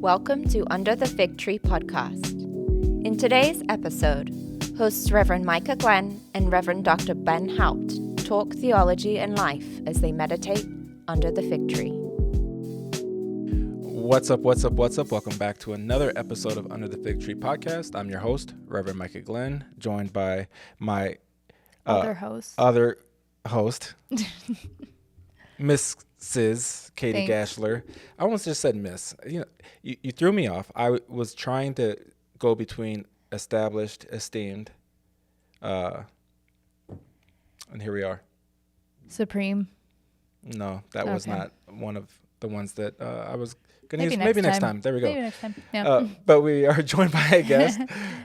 Welcome to Under the Fig Tree podcast. In today's episode, hosts Reverend Micah Glenn and Reverend Dr. Ben Haupt talk theology and life as they meditate under the fig tree. What's up? Welcome back to another episode of Under the Fig Tree podcast. I'm your host, Reverend Micah Glenn, joined by my other host, Mrs. Kati Gaschler. I almost just said Miss. You threw me off. I was trying to go between established, esteemed, and here we are. Supreme. No, that was not one of the ones that I was going to use. Maybe next time. There we go. Maybe next time. Yeah. But we are joined by a guest,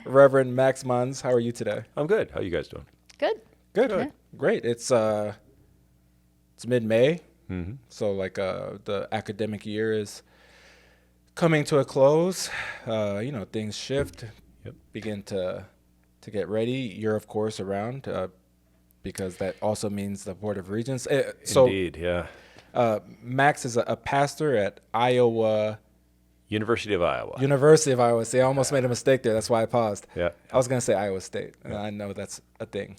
Reverend Max Mons. How are you today? I'm good. How are you guys doing? Good. Yeah. Great. It's mid-May. Mm-hmm. So the academic year is coming to a close. Things shift, begin to get ready. You're of course around because that also means the Board of Regents. Indeed, yeah. Max is a pastor at University of Iowa. See, I almost made a mistake there. That's why I paused. Yeah. I was going to say Iowa State, and I know that's a thing.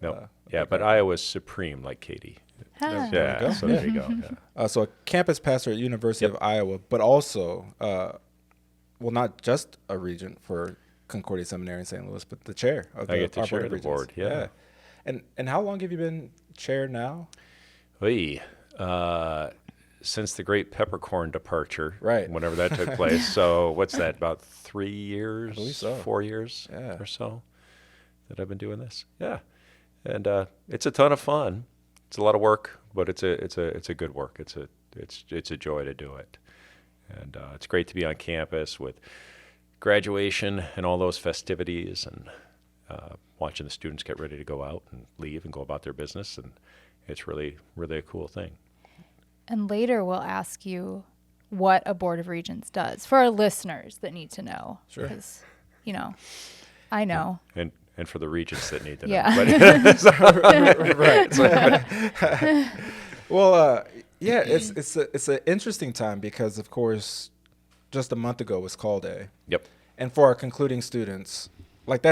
No. But Iowa's supreme, like Kati. Yeah, so there you go. Yeah. So a campus pastor at University of Iowa, but also, not just a regent for Concordia Seminary in St. Louis, but the chair of the, I get to chair Board of the board, yeah. And how long have you been chair now? Since the great peppercorn departure, right? Whenever that took place. So what's that? About 3 years, I believe so. 4 years or so that I've been doing this. Yeah, and it's a ton of fun. It's a lot of work, but it's a good work. It's a joy to do it, and it's great to be on campus with graduation and all those festivities, and watching the students get ready to go out and leave and go about their business, and it's really, really a cool thing. And later we'll ask you what a Board of Regents does for our listeners that need to know. Sure. Because, I know. And for the regents that need to know. Yeah. Right. Well, it's an interesting time because, of course, just a month ago was call day. Yep. And for our concluding students, that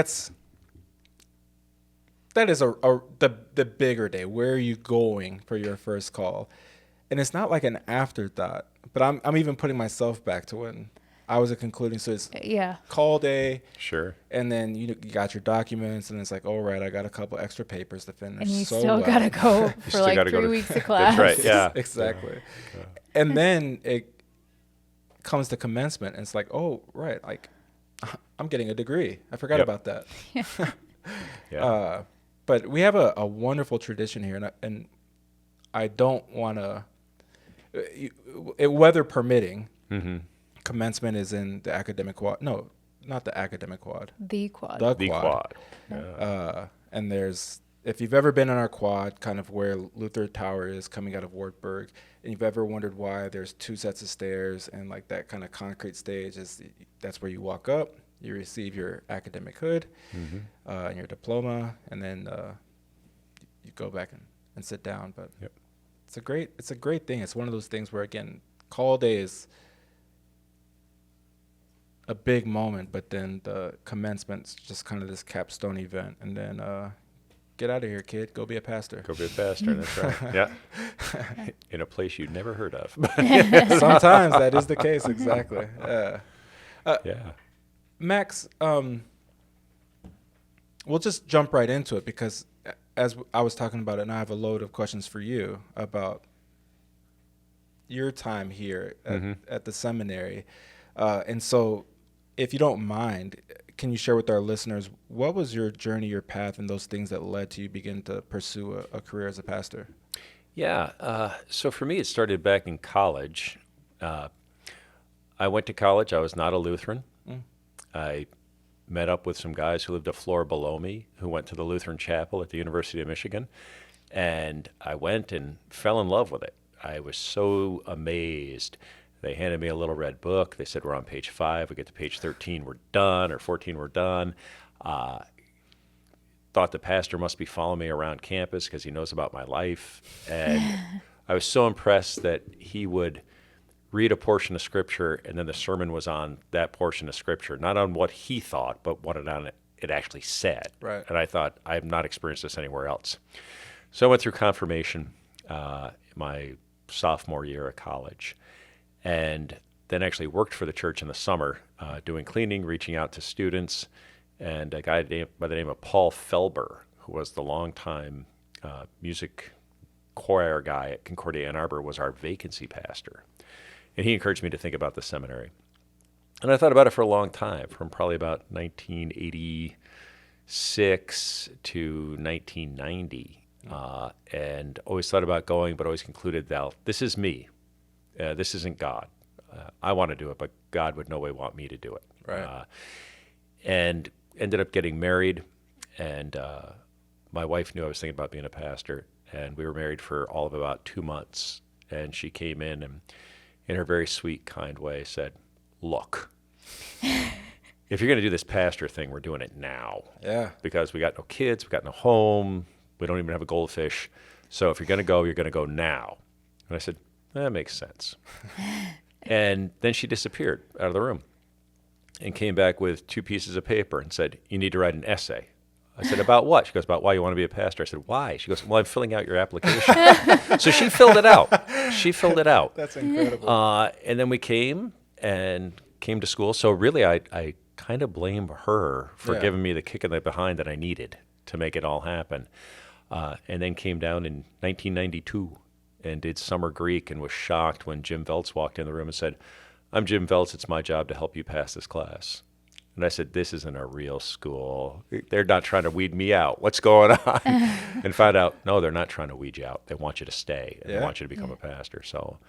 is the bigger day. Where are you going for your first call? And it's not like an afterthought, but I'm even putting myself back to when I was a concluding, so it's call day. Sure. And then you got your documents, and it's like, all right, I got a couple extra papers to finish. And you still got to go for 3 weeks of class. That's right, yeah. Exactly. Yeah. And then it comes to commencement, and it's like, oh, right, I'm getting a degree. I forgot about that. Yeah. But we have a wonderful tradition here, and I don't want to, weather permitting, commencement is in the academic quad. No, not the academic quad. The quad. The quad. Yeah. And if you've ever been on our quad, kind of where Luther Tower is coming out of Wartburg, and you've ever wondered why there's 2 sets of stairs and that kind of concrete stage, that's where you walk up, you receive your academic hood and your diploma, and then you go back and sit down. But it's a great thing. It's one of those things where, again, call day is a big moment, but then the commencement's just kind of this capstone event, and then get out of here, kid. Go be a pastor. That's right. Yeah. In a place you'd never heard of. Sometimes that is the case, exactly. Max, we'll just jump right into it because as I was talking about it, and I have a load of questions for you about your time here at the seminary. And so if you don't mind, can you share with our listeners, what was your journey, your path, and those things that led to you begin to pursue a career as a pastor? Yeah. So for me, it started back in college. I went to college. I was not a Lutheran. I met up with some guys who lived a floor below me who went to the Lutheran chapel at the University of Michigan. And I went and fell in love with it. I was so amazed. They handed me a little red book. They said, we're on page 5. We get to page 13, we're done, or 14, we're done. Thought the pastor must be following me around campus because he knows about my life. And I was so impressed that he would read a portion of Scripture, and then the sermon was on that portion of Scripture, not on what he thought, but what it actually said. Right. And I thought, I have not experienced this anywhere else. So I went through confirmation my sophomore year of college, and then actually worked for the church in the summer, doing cleaning, reaching out to students, and a guy by the name of Paul Felber, who was the longtime music choir guy at Concordia Ann Arbor, was our vacancy pastor. And he encouraged me to think about the seminary. And I thought about it for a long time, from probably about 1986 to 1990, and always thought about going, but always concluded that this is me. This isn't God. I want to do it, but God would no way want me to do it. Right. And ended up getting married, and my wife knew I was thinking about being a pastor, and we were married for all of about 2 months. And she came in and, in her very sweet, kind way, said, "Look, if you're going to do this pastor thing, we're doing it now. Yeah. Because we got no kids, we got no home, we don't even have a goldfish. So if you're going to go, you're going to go now." And I said, "That makes sense." And then she disappeared out of the room and came back with 2 pieces of paper and said, "You need to write an essay." I said, "About what?" She goes, "About why you want to be a pastor." I said, "Why?" She goes, "Well, I'm filling out your application." So she filled it out. That's incredible. And then we came to school. So really, I kind of blame her for giving me the kick in the behind that I needed to make it all happen. And then came down in 1992 and did summer Greek, and was shocked when Jim Veltz walked in the room and said, "I'm Jim Veltz. It's my job to help you pass this class." And I said, "This isn't a real school. They're not trying to weed me out. What's going on?" And found out, no, they're not trying to weed you out. They want you to stay, and they want you to become a pastor. So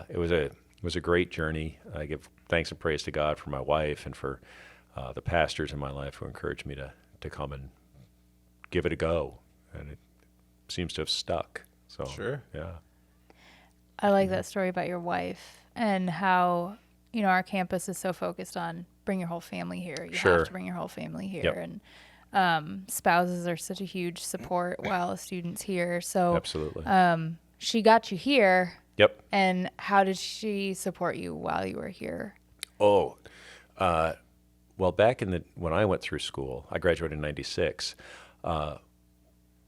it was a great journey. I give thanks and praise to God for my wife and for the pastors in my life who encouraged me to come and give it a go. And it seems to have stuck. So, Sure. Yeah. I like that story about your wife and how, our campus is so focused on bring your whole family here. You Sure. have to bring your whole family here. Yep. And spouses are such a huge support while a student's here. So Absolutely. she got you here. Yep. And how did she support you while you were here? Oh, well, back when I went through school, I graduated in 96,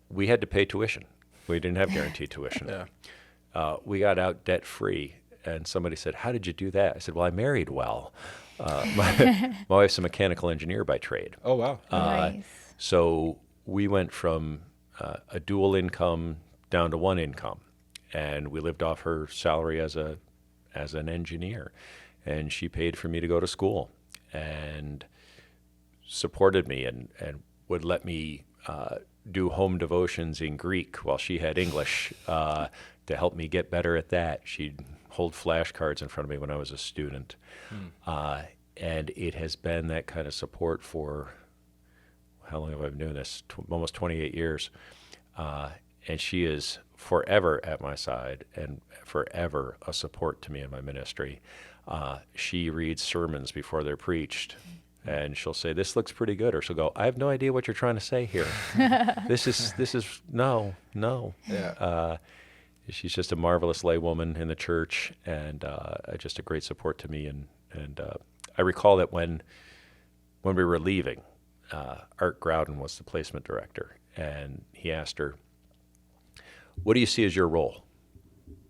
we had to pay tuition. We didn't have guaranteed tuition. Yeah. We got out debt-free, and somebody said, "How did you do that?" I said, "Well, I married well." My wife's a mechanical engineer by trade. Oh, wow. Nice. So we went from a dual income down to one income, and we lived off her salary as an engineer, and she paid for me to go to school and supported me and would let me do home devotions in Greek while she had English to help me get better at that. She'd hold flashcards in front of me when I was a student. And it has been that kind of support for, how long have I been doing this? Almost 28 years. And she is forever at my side and forever a support to me in my ministry. She reads sermons before they're preached, and she'll say, "This looks pretty good," or she'll go, "I have no idea what you're trying to say here. This is no." Yeah. She's just a marvelous laywoman in the church, and just a great support to me. And I recall that when we were leaving, Art Groudon was the placement director, and he asked her, "What do you see as your role?"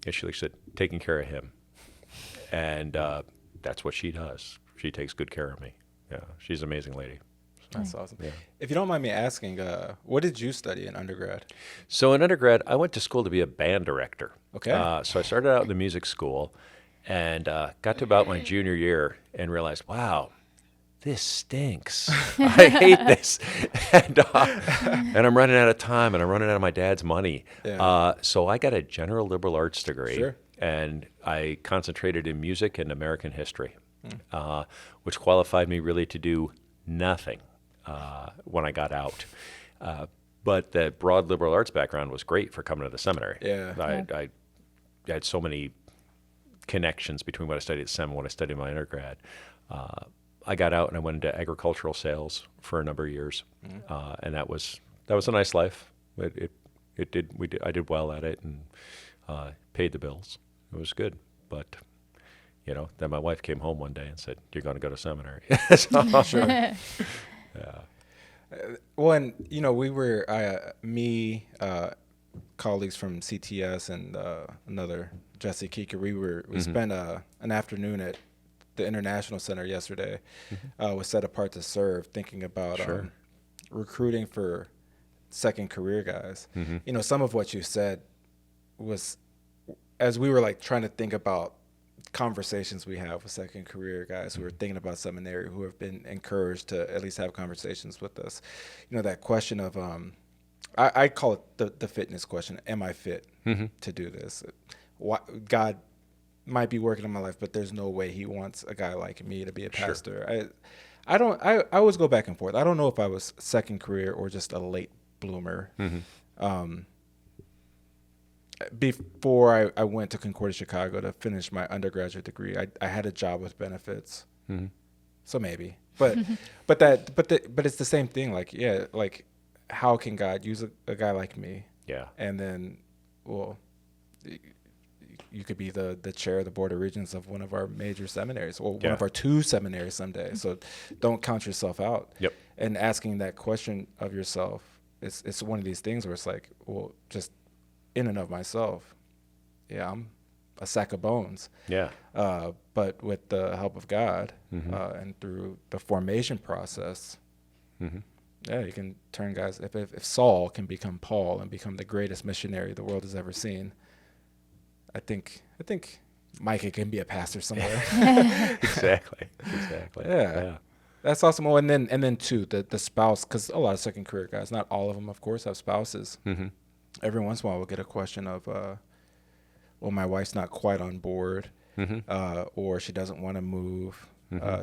And she said, "Taking care of him." And that's what she does. She takes good care of me. Yeah, she's an amazing lady. That's awesome. Yeah. If you don't mind me asking, what did you study in undergrad? So in undergrad, I went to school to be a band director. Okay. So I started out in the music school and got to about my junior year and realized, wow, this stinks. I hate this. And I'm running out of time, and I'm running out of my dad's money. Yeah. So I got a general liberal arts degree. Sure. And I concentrated in music and American history, which qualified me really to do nothing when I got out. But the broad liberal arts background was great for coming to the seminary. Yeah. I had so many connections between what I studied at SEM and what I studied in my undergrad. I got out and I went into agricultural sales for a number of years, and that was a nice life. I did well at it and paid the bills. It was good, but Then my wife came home one day and said, "You're going to go to seminary." So, Sure. yeah. Well, and we were colleagues from CTS and another Jesse Keeker. We spent an afternoon at the International Center yesterday. Was set apart to serve, thinking about Sure. recruiting for second career guys. Some of what you said was, as we were like trying to think about conversations we have with second career guys who are thinking about seminary, who have been encouraged to at least have conversations with us. That question of I call it the fitness question. Am I fit to do this? God might be working in my life, but there's no way he wants a guy like me to be a pastor. Sure. I always go back and forth. I don't know if I was second career or just a late bloomer. Before I went to Concordia, Chicago to finish my undergraduate degree, I had a job with benefits. So maybe, but it's the same thing. Like how can God use a guy like me? Yeah. And then, well, you could be the chair of the board of regents of one of our major seminaries, or one of our 2 seminaries someday. So don't count yourself out. Yep. And asking that question of yourself, it's one of these things where it's like, well, just in and of myself, I'm a sack of bones. Yeah. But with the help of God and through the formation process, you can turn guys. If Saul can become Paul and become the greatest missionary the world has ever seen, I think Micah can be a pastor somewhere. Exactly. Yeah. That's awesome. Oh, and then too, the spouse, because a lot of second career guys, not all of them, of course, have spouses. Every once in a while, we'll get a question of, well, my wife's not quite on board, or she doesn't want to move.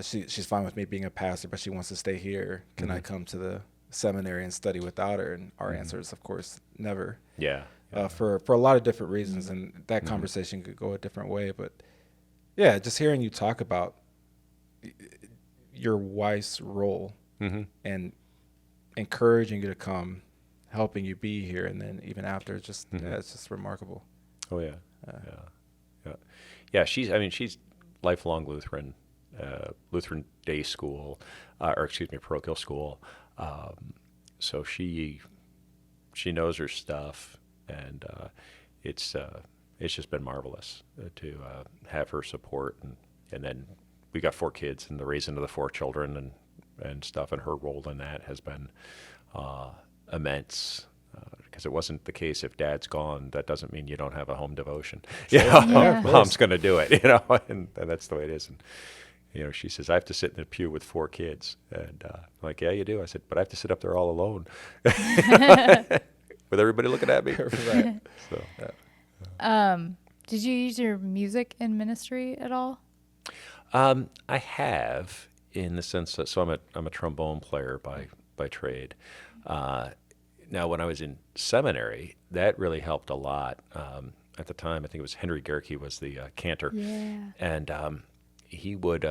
She's fine with me being a pastor, but she wants to stay here. Can I come to the seminary and study without her? And our answer is, of course, never. Yeah. For a lot of different reasons, and that conversation could go a different way. But yeah, just hearing you talk about your wife's role and encouraging you to come, helping you be here, and then even after, it's just remarkable. Oh yeah. Yeah. She's lifelong Lutheran, Lutheran day school, parochial school. So she knows her stuff, and it's just been marvelous to have her support, and then we got 4 kids, and the raising of the 4 children and stuff, and her role in that has been immense. Because it wasn't the case, if Dad's gone, that doesn't mean you don't have a home devotion. Mom's going to do it, and that's the way it is. And she says, I have to sit in the pew with 4 kids. And I'm like, yeah, you do. I said, but I have to sit up there all alone with everybody looking at me. So, Did you use your music in ministry at all? I have, in the sense that, so I'm a trombone player by trade. Now, when I was in seminary, that really helped a lot. At the time, I think it was Henry Gerke was the cantor, and he would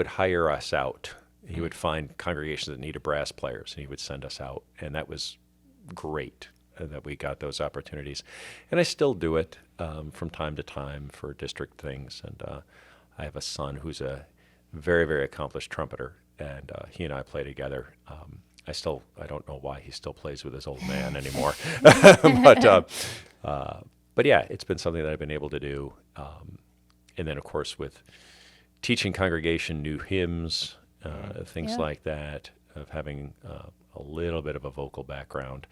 hire us out. He would find congregations that needed brass players, and he would send us out, and that was great that we got those opportunities. And I still do it from time to time for district things. And I have a son who's a very, very accomplished trumpeter, and he and I play together. I don't know why he still plays with his old man anymore, but yeah, it's been something that I've been able to do. And then, of course, with teaching congregation new hymns, things like that, of having a little bit of a vocal background,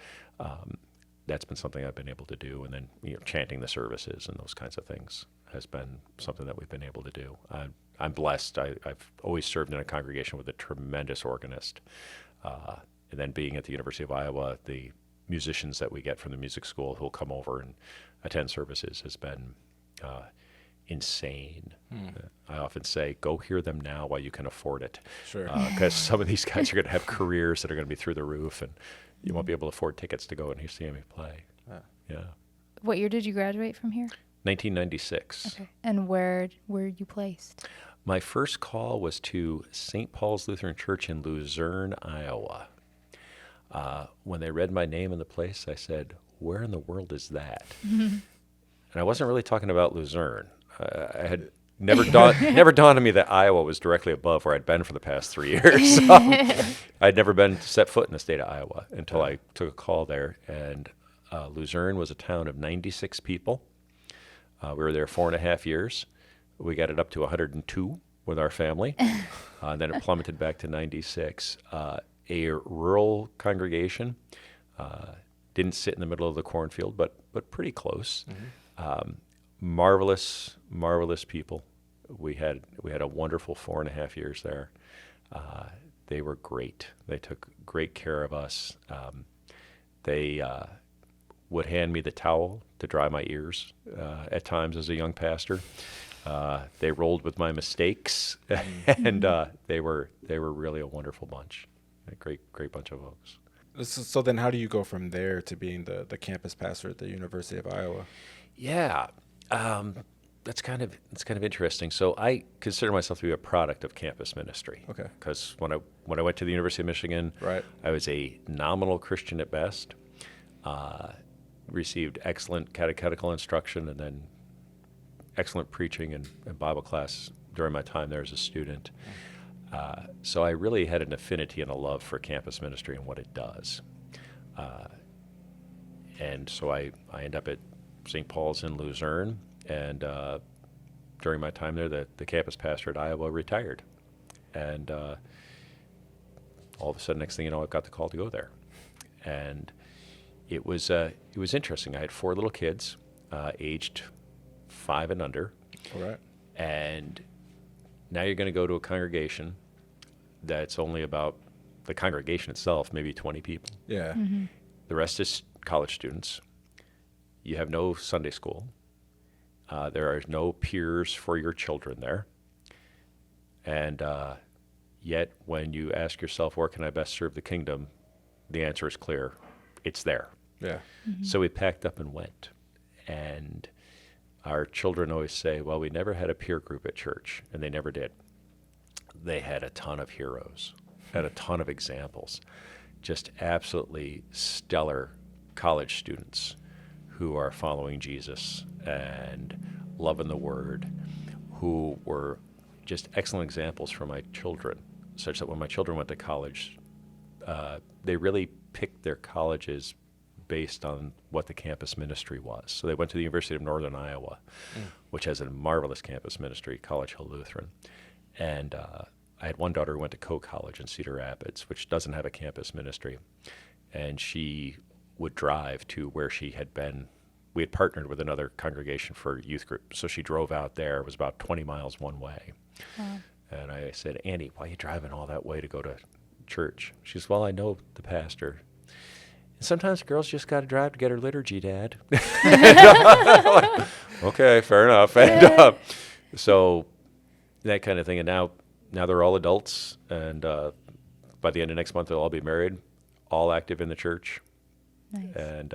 that's been something I've been able to do. And then, chanting the services and those kinds of things has been something that we've been able to do. I'm blessed. I've always served in a congregation with a tremendous organist. And then being at the University of Iowa, the musicians that we get from the music school who will come over and attend services has been insane. I often say, go hear them now while you can afford it. Sure. Because some of these guys are going to have careers that are going to be through the roof, and you won't be able to afford tickets to go and see me play. Yeah. What year did you graduate from here? 1996. Okay. And where were you placed? My first call was to St. Paul's Lutheran Church in Luzerne, Iowa. When they read my name in the place, I said, where in the world is that? And I wasn't really talking about Luzerne. I had never dawned on me that Iowa was directly above where I'd been for the past 3 years. I'd never been set foot in the state of Iowa until I took a call there. And Luzerne was a town of 96 people. We were there 4.5 years. We got it up to 102 with our family. And then it plummeted back to 96. A rural congregation. Didn't sit in the middle of the cornfield, but pretty close. Marvelous people. We had a wonderful 4.5 years there. They were great. They took great care of us. They would hand me the towel to dry my ears at times as a young pastor. They rolled with my mistakes, and they were really a wonderful bunch. A great bunch of folks. So then how do you go from there to being the campus pastor at the University of Iowa? Yeah, that's kind of interesting. So I consider myself to be a product of campus ministry. Okay. Because when I went to the University of Michigan, Right. I was a nominal Christian at best. Received excellent catechetical instruction and then excellent preaching and Bible class during my time there as a student. So I really had an affinity and a love for campus ministry and what it does. And so I end up at St. Paul's in Luzerne, and during my time there, the campus pastor at Iowa retired. And all of a sudden, next thing you know, I got the call to go there. And it was interesting. I had 4 little kids, aged 5 and under. All right. And now you're going to go to a congregation that's only about, the congregation itself, maybe 20 people. Yeah. The rest is college students. You have no Sunday school. There are no peers for your children there. And yet, when you ask yourself, where can I best serve the kingdom, the answer is clear. It's there. Yeah. So we packed up and went. And our children always say, well, we never had a peer group at church, and they never did. They had a ton of heroes, had a ton of examples, just absolutely stellar college students who are following Jesus and loving the Word, who were just excellent examples for my children, such that when my children went to college, they really picked their colleges based on what the campus ministry was. So they went to the University of Northern Iowa, which has a marvelous campus ministry, College Hill Lutheran. And I had one daughter who went to Coe College in Cedar Rapids, which doesn't have a campus ministry. And she would drive to where she had been. We had partnered with another congregation for youth group. So she drove out there. It was about 20 miles one way. Wow. And I said, Annie, why are you driving all that way to go to church? She says, well, I know the pastor. Sometimes girls just got to drive to get her liturgy, Dad. Like, okay, fair enough. And so that kind of thing. And now they're all adults, and by the end of next month they'll all be married, all active in the church. Nice. And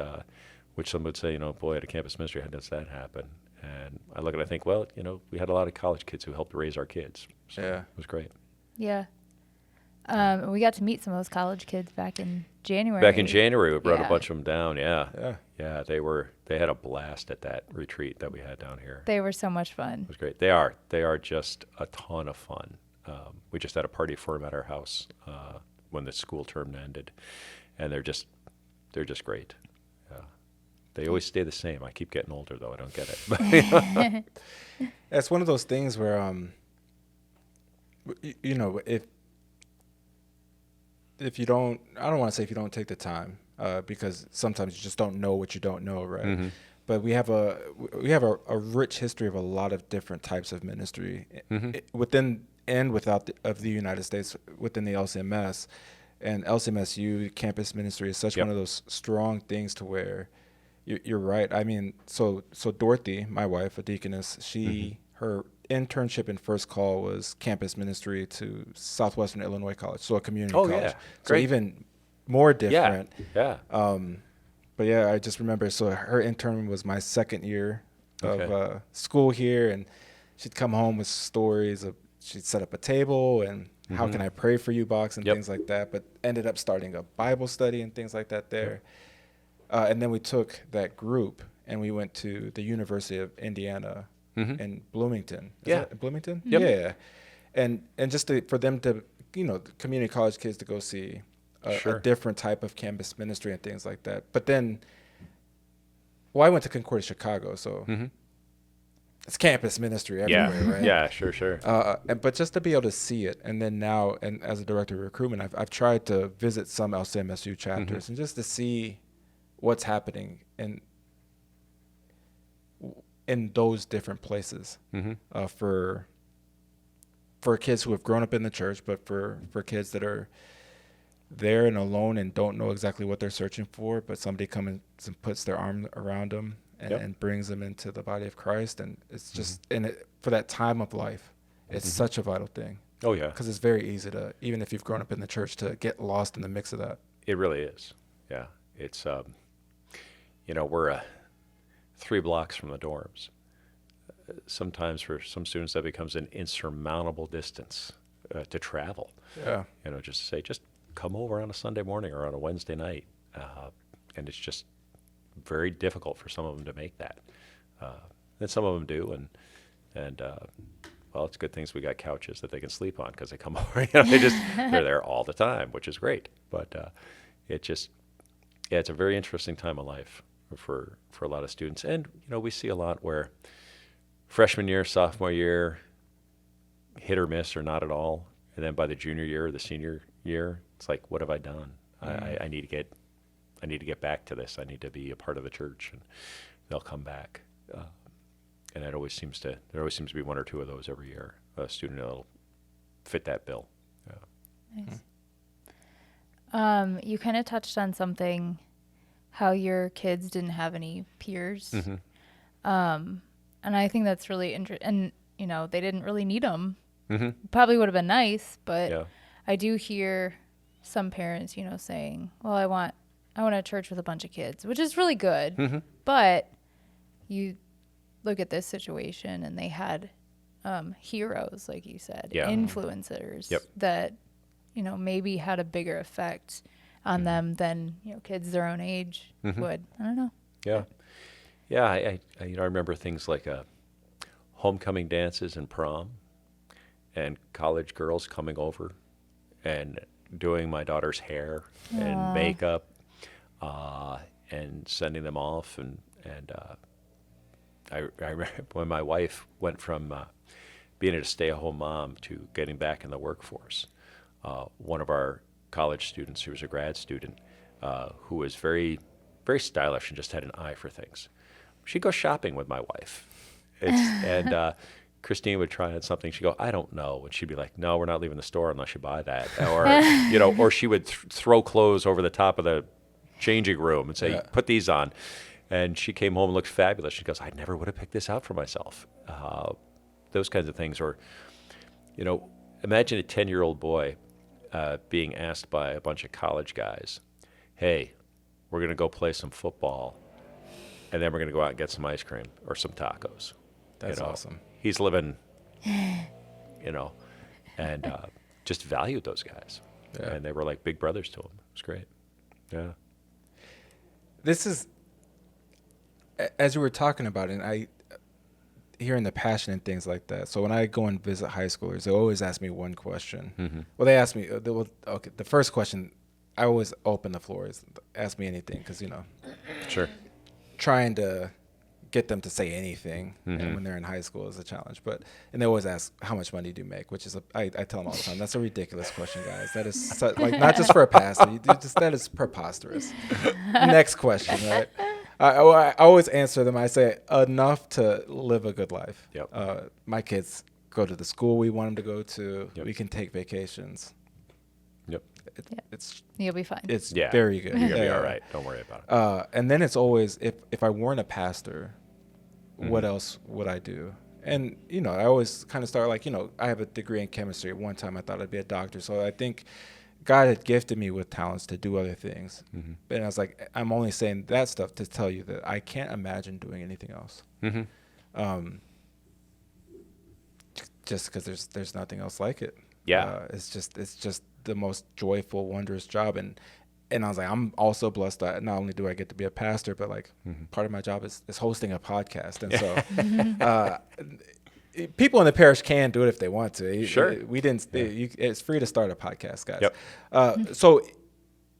which some would say, boy, at a campus ministry, how does that happen? And I look and I think, well, we had a lot of college kids who helped raise our kids. So Yeah. it was great. Yeah. We got to meet some of those college kids back in January. Back in January, we brought a Yeah. bunch of them down. Yeah. Yeah. Yeah, they had a blast at that retreat that we had down here. They were so much fun. It was great. They are just a ton of fun. We just had a party for them at our house when the school term ended, and they're just great. They always stay the same. I keep getting older though. I don't get it. It's one of those things where if you don't, I don't want to say if you don't take the time, because sometimes you just don't know what you don't know, right? Mm-hmm. But we have a rich history of a lot of different types of ministry within and without of the United States within the LCMS, and LCMSU campus ministry is such Yep. one of those strong things to where you're right. I mean, so Dorothy, my wife, a deaconess, her internship and first call was campus ministry to Southwestern Illinois College, so a community college. Yeah. So Great. even more different. Yeah. But yeah, I just remember, so her intern was my second year of Okay. school here, and she'd come home with stories of, she'd set up a table and how can I pray for you box and Yep. things like that, but ended up starting a Bible study and things like that there. And then we took that group and we went to the University of Indiana in Bloomington. Is Yeah. that in Bloomington? Yep. Yeah. And just for them to, the community college kids to go see a different type of campus ministry and things like that. But then, I went to Concordia, Chicago, so it's campus ministry everywhere, right? Yeah, sure. But just to be able to see it, and then now, and as a director of recruitment, I've tried to visit some LCMSU chapters and just to see what's happening in those different places for kids who have grown up in the church, but for kids that are there and alone and don't know exactly what they're searching for, but somebody comes and puts their arm around them and brings them into the body of Christ. And it's just for that time of life, it's such a vital thing. Oh, yeah. Because it's very easy to, even if you've grown up in the church, to get lost in the mix of that. It really is. Yeah. It's, we're 3 blocks from the dorms. Sometimes for some students that becomes an insurmountable distance to travel. Yeah. Just to say, just come over on a Sunday morning or on a Wednesday night. And it's just very difficult for some of them to make that. And some of them do. And it's good things we got couches that they can sleep on because they come over. They're there all the time, which is great. But it's a very interesting time of life for a lot of students. And, we see a lot where freshman year, sophomore year, hit or miss or not at all. And then by the junior year or the senior year, it's like, what have I done? I need to get back to this. I need to be a part of the church, and they'll come back. And there always seems to be 1 or 2 of those every year. A student that'll fit that bill. Nice. You kind of touched on something, how your kids didn't have any peers. And I think that's really interesting. And, they didn't really need them. Probably would have been nice, but I do hear some parents, saying, well, I want a church with a bunch of kids, which is really good. But you look at this situation and they had heroes, like you said, influencers that, maybe had a bigger effect on them than, kids their own age would. I don't know. Yeah. Yeah, I remember things like homecoming dances and prom, and college girls coming over and doing my daughter's hair and makeup, and sending them off. And I remember when my wife went from being a stay-at-home mom to getting back in the workforce. One of our college students, who was a grad student, who was very, very stylish and just had an eye for things. She'd go shopping with my wife. And Christine would try on something. She'd go, I don't know. And she'd be like, no, we're not leaving the store unless you buy that. Or, or she would throw clothes over the top of the changing room and say, put these on. And she came home and looked fabulous. She goes, I never would have picked this out for myself. Those kinds of things. Or, imagine a 10-year-old boy being asked by a bunch of college guys, hey, we're going to go play some football, and then we're going to go out and get some ice cream or some tacos. That's awesome. He's living, and just valued those guys. Yeah. And they were like big brothers to him. It was great. Yeah. This is, as you were talking about it, I hearing the passion and things like that. So when I go and visit high schoolers, they always ask me one question. Well, they ask me, the first question, I always open the floor, is ask me anything, because, Sure. Trying to get them to say anything when they're in high school is a challenge. And they always ask, how much money do you make? Which is, I tell them all the time, that's a ridiculous question, guys. That is not just for a pastor. That is preposterous. Next question, right? I always answer them. I say, enough to live a good life. Yep. My kids go to the school we want them to go to. Yep. We can take vacations. Yep. You'll be fine. It's very good. You're going to be all right. Don't worry about it. And then it's always, if I weren't a pastor, what else would I do? And, I always kind of start I have a degree in chemistry. At one time I thought I'd be a doctor. So I think God had gifted me with talents to do other things. But I was like, I'm only saying that stuff to tell you that I can't imagine doing anything else. Just because there's nothing else like it. Yeah. It's just the most joyful, wondrous job. And and I was like, I'm also blessed that not only do I get to be a pastor, but like part of my job is hosting a podcast. And so people in the parish can do it if they want to. Sure. It's free to start a podcast, guys. Yep. So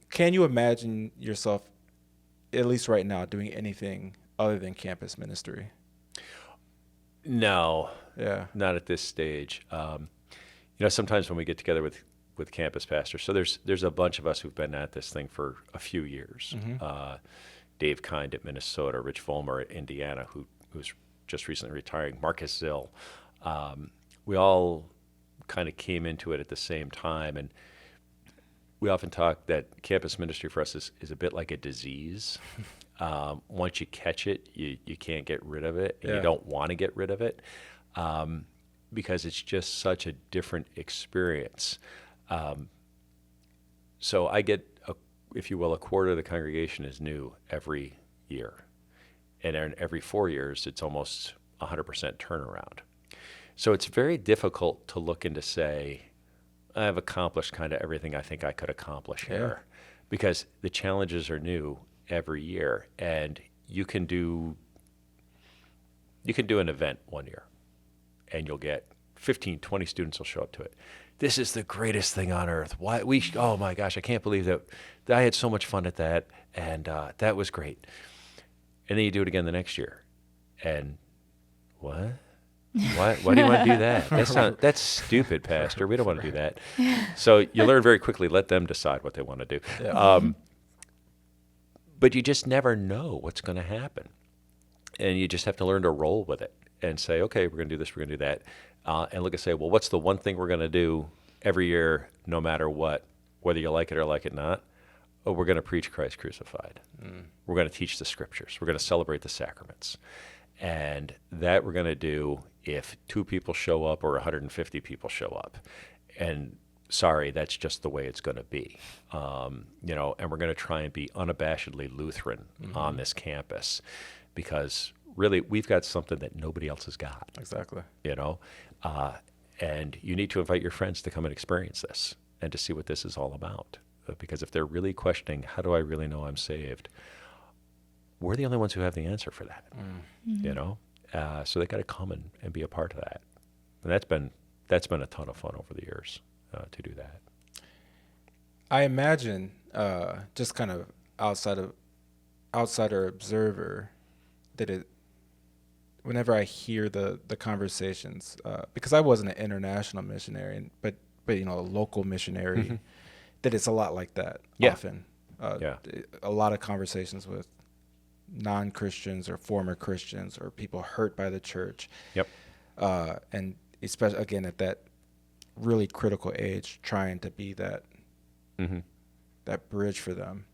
can you imagine yourself, at least right now, doing anything other than campus ministry? No. Yeah. Not at this stage. Sometimes when we get together with campus pastors, so there's a bunch of us who've been at this thing for a few years. Dave Kind at Minnesota, Rich Vollmer at Indiana, who's just recently retiring, Marcus Zill. We all kind of came into it at the same time, and we often talk that campus ministry for us is a bit like a disease. Once you catch it, you can't get rid of it, and you don't want to get rid of it, because it's just such a different experience. So I get, if you will, a quarter of the congregation is new every year. And then every 4 years, it's almost 100% turnaround. So it's very difficult to look and to say, I've accomplished kind of everything I think I could accomplish here. Because the challenges are new every year. And you can do an event one year, and you'll get 15, 20 students will show up to it. This is the greatest thing on earth. Oh my gosh, I can't believe that I had so much fun at that, and that was great. And then you do it again the next year, and what? Why do you want to do that? That's stupid, Pastor. We don't want to do that. So you learn very quickly. Let them decide what they want to do. Yeah. But you just never know what's going to happen, and you just have to learn to roll with it and say, okay, we're going to do this, we're going to do that. And look and say, well, what's the one thing we're going to do every year, no matter what, whether you like it or like it not? Oh, we're going to preach Christ crucified. We're going to teach the scriptures. We're going to celebrate the sacraments. And that we're going to do if 2 people show up or 150 people show up. And sorry, that's just the way it's going to be. And we're going to try and be unabashedly Lutheran on this campus, because really, we've got something that nobody else has got. Exactly. And you need to invite your friends to come and experience this and to see what this is all about. Because if they're really questioning, how do I really know I'm saved? We're the only ones who have the answer for that. So they got to come and be a part of that. And that's been a ton of fun over the years to do that. I imagine, just kind of outsider observer, that whenever I hear the conversations, because I wasn't an international missionary, but a local missionary, that it's a lot like that often. A lot of conversations with non-Christians or former Christians or people hurt by the church. And especially, again, at that really critical age, trying to be that that bridge for them.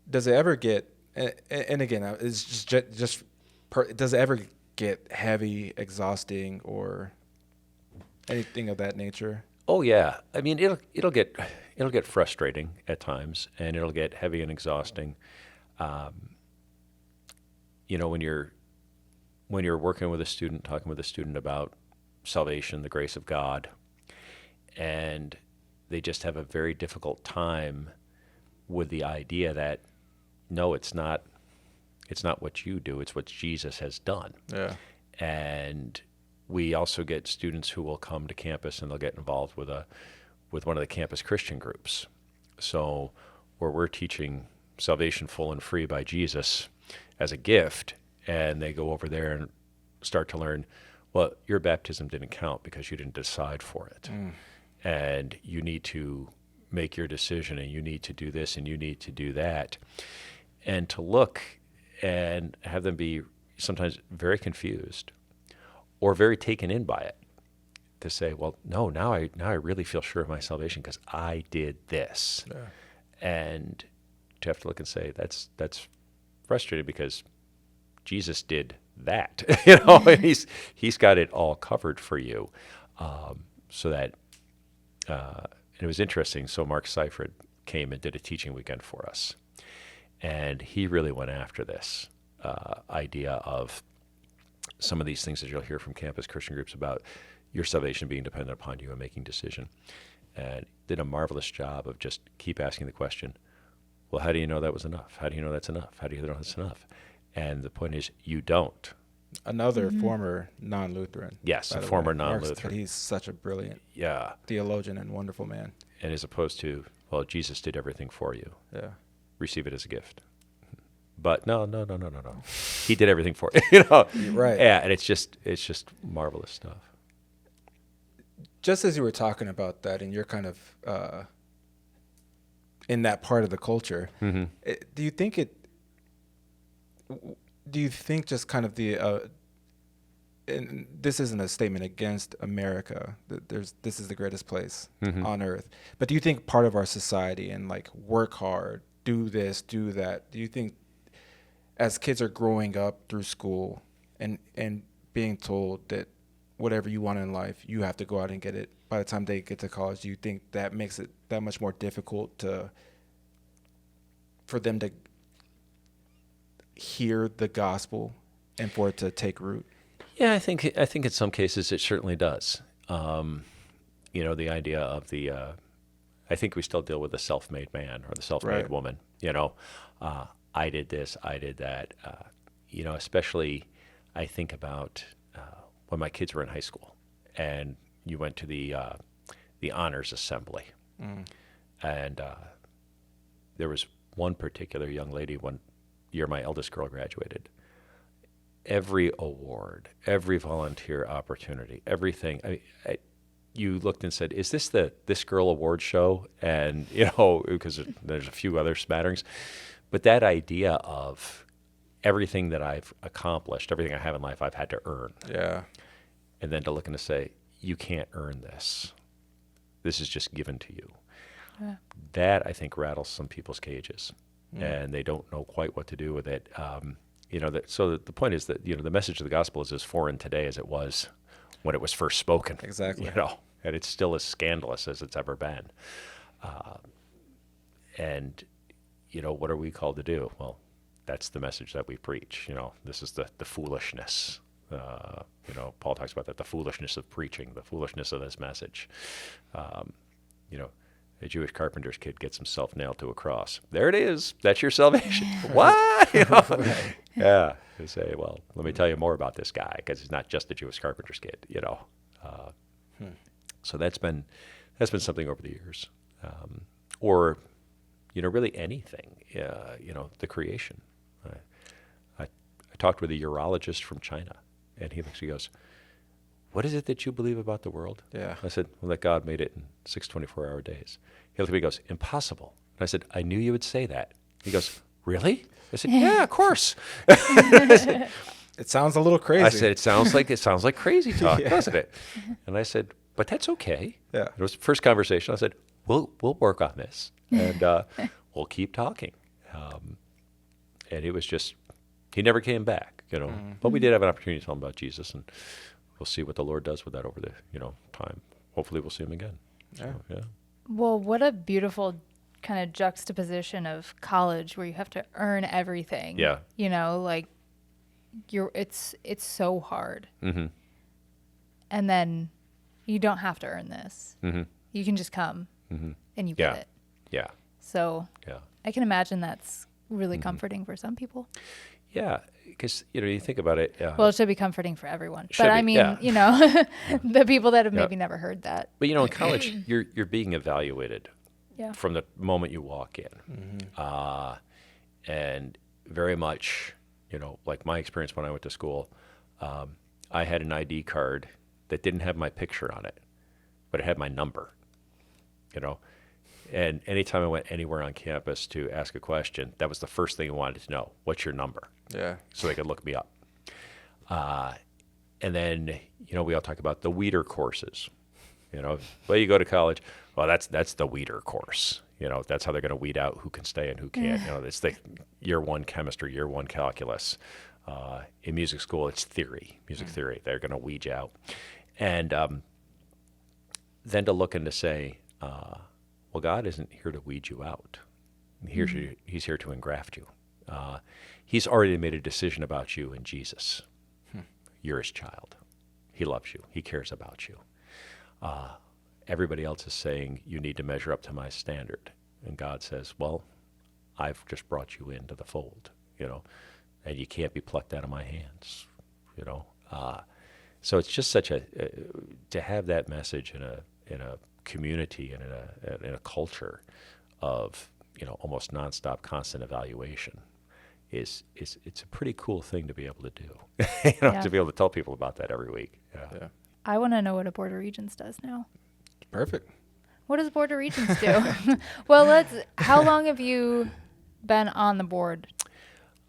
Does it ever get, and again, it's does it ever get heavy, exhausting, or anything of that nature? Oh yeah, I mean it'll get frustrating at times, and it'll get heavy and exhausting. When you're working with a student, talking with a student about salvation, the grace of God, and they just have a very difficult time with the idea that no, it's not what you do, it's what Jesus has done. Yeah. And we also get students who will come to campus and they'll get involved with one of the campus Christian groups. So where we're teaching salvation full and free by Jesus as a gift, and they go over there and start to learn, well, your baptism didn't count because you didn't decide for it. And you need to make your decision, and you need to do this, and you need to do that. And to look and have them be sometimes very confused or very taken in by it, to say, well, no, now I really feel sure of my salvation because I did this. Yeah. And to have to look and say, that's frustrating because Jesus did that, and he's got it all covered for you. So that, and it was interesting. So Mark Seifert came and did a teaching weekend for us, and he really went after this idea of some of these things that you'll hear from campus Christian groups about your salvation being dependent upon you and making decision. and did a marvelous job of just keep asking the question, well, how do you know that was enough? How do you know that's enough? How do you know that's enough? And the point is, you don't. Another former non-Lutheran. Yes, by a the former way. non-Lutheran. But he's such a brilliant Yeah. theologian and wonderful man. And as opposed to, well, Jesus did everything for you. Yeah. Receive it as a gift. But no. He did everything for you. You know? Right. Yeah, and it's just marvelous stuff. Just as you were talking about that, and you're kind of in that part of the culture, do you think just kind of the and this isn't a statement against America, this is the greatest place on earth, but do you think part of our society and like work hard, do this, do that, do you think as kids are growing up through school and being told that whatever you want in life, you have to go out and get it by the time they get to college, do you think that makes it that much more difficult for them to hear the gospel and for it to take root? Yeah, I think in some cases it certainly does. You know, the idea of the, I think we still deal with the self-made man or the self-made Right. woman. You know, I did this, I did that. You know, especially I think about when my kids were in high school and you went to the honors assembly, and there was one particular young lady one year my eldest girl graduated. Every award, every volunteer opportunity, everything. You looked and said, "Is this the This Girl Award show?" And you know, because there's a few other smatterings, but that idea of everything that I've accomplished, everything I have in life, I've had to earn. Yeah. And then to look and to say, "You can't earn this. This is just given to you." Yeah. That I think rattles some people's cages, and they don't know quite what to do with it. You know, so the point is that, you know, the message of the gospel is as foreign today as it was when it was first spoken. Exactly. You know, and it's still as scandalous as it's ever been. And, you know, what are we called to do? Well, that's the message that we preach. You know, this is the foolishness. You know, Paul talks about that, the foolishness of preaching, the foolishness of this message. You know, a Jewish carpenter's kid gets himself nailed to a cross. There it is. That's your salvation. What? You know? Yeah. They say, well, let me tell you more about this guy, because he's not just a Jewish carpenter's kid. You know. So that's been something over the years, or, you know, really anything. You know, the creation. I talked with a urologist from China, and he goes, "What is it that you believe about the world?" Yeah. I said, "Well, that God made it in 6 24-hour days." He looked at me and goes, "Impossible." And I said, "I knew you would say that." He goes, "Really?" I said, "Yeah, of course." It sounds a little crazy. I said, it sounds like crazy talk, doesn't it? And I said, "But that's okay." Yeah. It was the first conversation. I said, we'll work on this, and we'll keep talking. And it was just, he never came back, you know. But we did have an opportunity to tell him about Jesus, and we'll see what the Lord does with that over the, you know, time. Hopefully we'll see him again. Yeah. So, yeah. Well, what a beautiful kind of juxtaposition of college where you have to earn everything. Yeah. You know, like it's so hard. Mm-hmm. And then you don't have to earn this. Mm-hmm. You can just come and you get Yeah. it. Yeah. So Yeah. I can imagine that's really comforting for some people. Yeah. Because, you know, you think about it. Well, it should be comforting for everyone. Should But I be, mean, yeah. you know, the people that have Yeah. maybe never heard that. But, you know, in college, you're being evaluated Yeah. from the moment you walk in. And very much, you know, like my experience when I went to school, I had an ID card that didn't have my picture on it, but it had my number, you know. And anytime I went anywhere on campus to ask a question, that was the first thing I wanted to know. What's your number? Yeah. So they could look me up. And then, you know, we all talk about the weeder courses. You know, well, you go to college, well, that's the weeder course. You know, that's how they're going to weed out who can stay and who can't. You know, it's the year one chemistry, year one calculus. In music school, it's theory, music theory. They're going to weed you out. And then to look and to say, well, God isn't here to weed you out. He's here to engraft you. He's already made a decision about you in Jesus. You're his child. He loves you. He cares about you. everybody else is saying, you need to measure up to my standard. And God says, well, I've just brought you into the fold, and you can't be plucked out of my hands, So it's just such to have that message in a community and in a culture of, almost nonstop constant evaluation it's a pretty cool thing to be able to do, to be able to tell people about that every week. Yeah. I want to know what a Board of Regents does now. Perfect. What does Board of Regents do? Well, how long have you been on the board?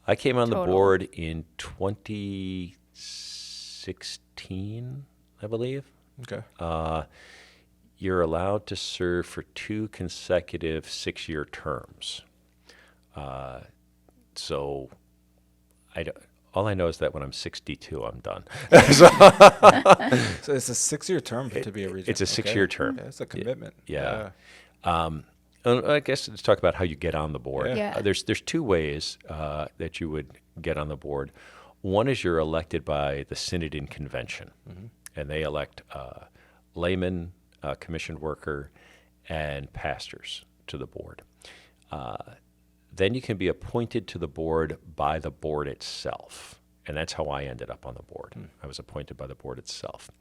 I came on Total. the board in 2016, I believe. Okay. You're allowed to serve for 2 consecutive 6-year terms. So all I know is that when I'm 62, I'm done. So it's a 6-year term to be a regent. It's a 6-year term. Yeah, it's a commitment. Yeah. I guess let's talk about how you get on the board. Yeah. There's 2 ways that you would get on the board. One is you're elected by the Synod in Convention, and they elect laymen, commissioned worker, and pastors to the board. Then you can be appointed to the board by the board itself, and that's how I ended up on the board. I was appointed by the board itself.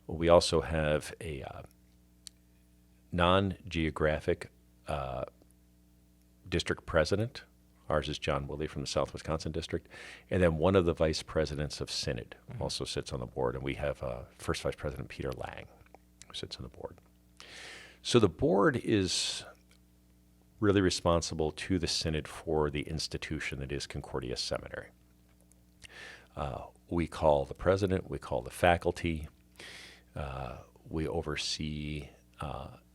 We also have a non-geographic district president. Ours is John Willey from the South Wisconsin district. And then one of the vice presidents of Synod also sits on the board. And we have First Vice President Peter Lang, who sits on the board. So the board is really responsible to the Synod for the institution that is Concordia Seminary. We call the president, we call the faculty, we oversee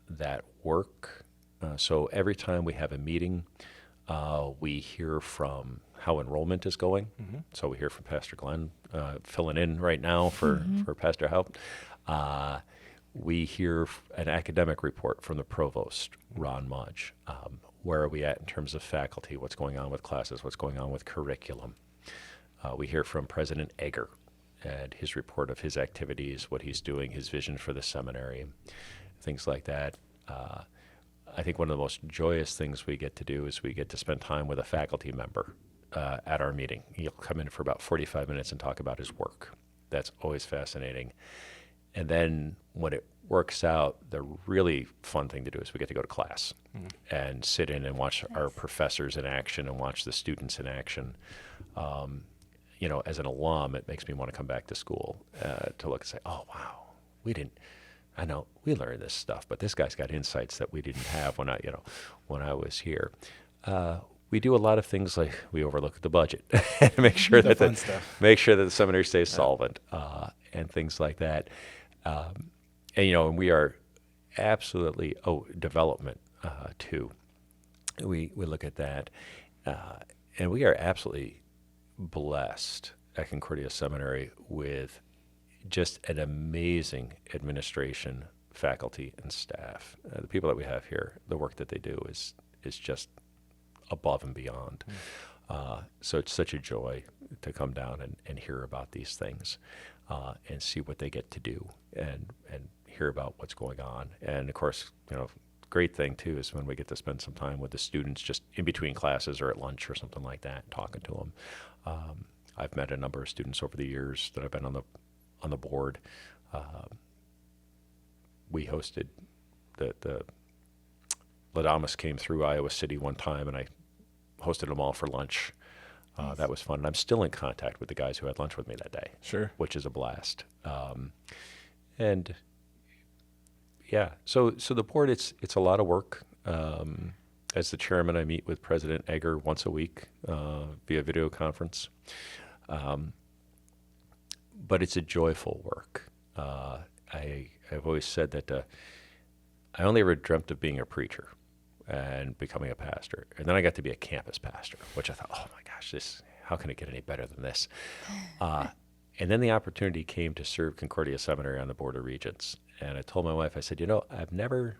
that work. So every time we have a meeting, we hear from how enrollment is going. So we hear from Pastor Glenn, filling in right now for Pastor Haupt. We hear an academic report from the provost, Ron Mudge. Where are we at in terms of faculty? What's going on with classes? What's going on with curriculum? We hear from President Egger and his report of his activities, what he's doing, his vision for the seminary, things like that. I think one of the most joyous things we get to do is we get to spend time with a faculty member at our meeting. He'll come in for about 45 minutes and talk about his work. That's always fascinating. And then when it works out, the really fun thing to do is we get to go to class and sit in and watch our professors in action and watch the students in action. As an alum, it makes me want to come back to school to look and say, oh, wow, I know we learned this stuff, but this guy's got insights that we didn't have when I was here. We do a lot of things like we overlook the budget and make sure that the seminary stays solvent and things like that. And we are absolutely development too. We look at that, and we are absolutely blessed at Concordia Seminary with just an amazing administration, faculty, and staff. The people that we have here, the work that they do is just above and beyond. So it's such a joy to come down and hear about these things and see what they get to do and hear about what's going on. And of course, great thing too is when we get to spend some time with the students just in between classes or at lunch or something like that, talking to them. I've met a number of students over the years that I've been on the board. We hosted the Ladamus came through Iowa City one time, and I hosted them all for lunch. Nice. That was fun. And I'm still in contact with the guys who had lunch with me that day. Sure. Which is a blast. And yeah, so the board, it's a lot of work. As the chairman, I meet with President Egger once a week via video conference. But it's a joyful work. I've always said that I only ever dreamt of being a preacher and becoming a pastor. And then I got to be a campus pastor, which I thought, oh my gosh, how can it get any better than this? And then the opportunity came to serve Concordia Seminary on the Board of Regents. And I told my wife, I said, I've never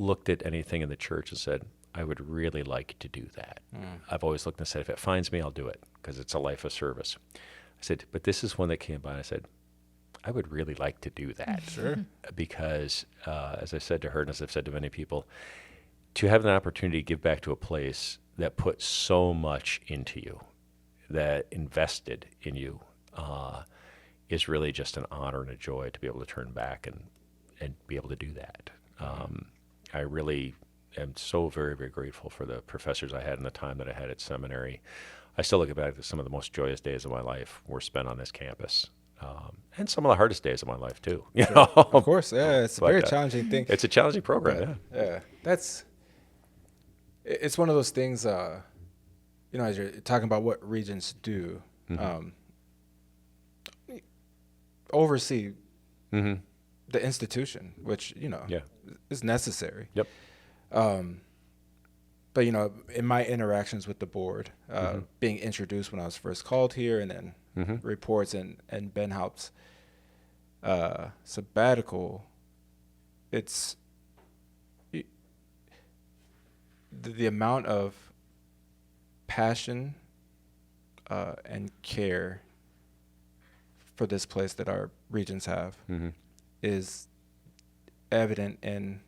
looked at anything in the church and said, I would really like to do that. I've always looked and said, if it finds me, I'll do it, because it's a life of service. I said, but this is one that came by, and I said, I would really like to do that. Sure. Because, as I said to her, and as I've said to many people, to have an opportunity to give back to a place that put so much into you, that invested in you, is really just an honor and a joy to be able to turn back and be able to do that. I really am so very, very grateful for the professors I had and the time that I had at seminary. I still look back at some of the most joyous days of my life were spent on this campus. And some of the hardest days of my life, too. You know? Of course, yeah. It's a But, very challenging thing. It's a challenging program, Yeah. It's one of those things, as you're talking about what Regents do, oversee the institution, which, is necessary. Yep. But, in my interactions with the board, being introduced when I was first called here, and then reports and Ben Haupt's sabbatical, it's the amount of passion and care for this place that our Regents have is evident in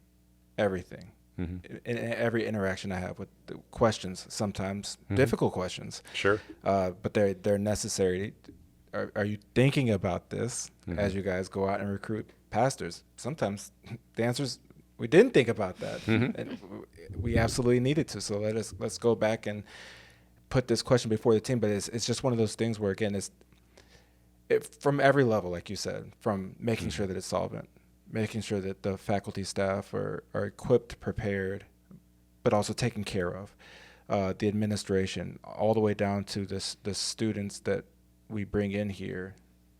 everything. In every interaction I have with the questions, sometimes difficult questions. Sure. But they're necessary. Are you thinking about this as you guys go out and recruit pastors? Sometimes the answer is we didn't think about that, and we absolutely needed to. So let's go back and put this question before the team. But it's just one of those things where, again, from every level, like you said, from making sure that it's solvent, making sure that the faculty staff are equipped, prepared, but also taken care of. The administration, all the way down to the students that we bring in here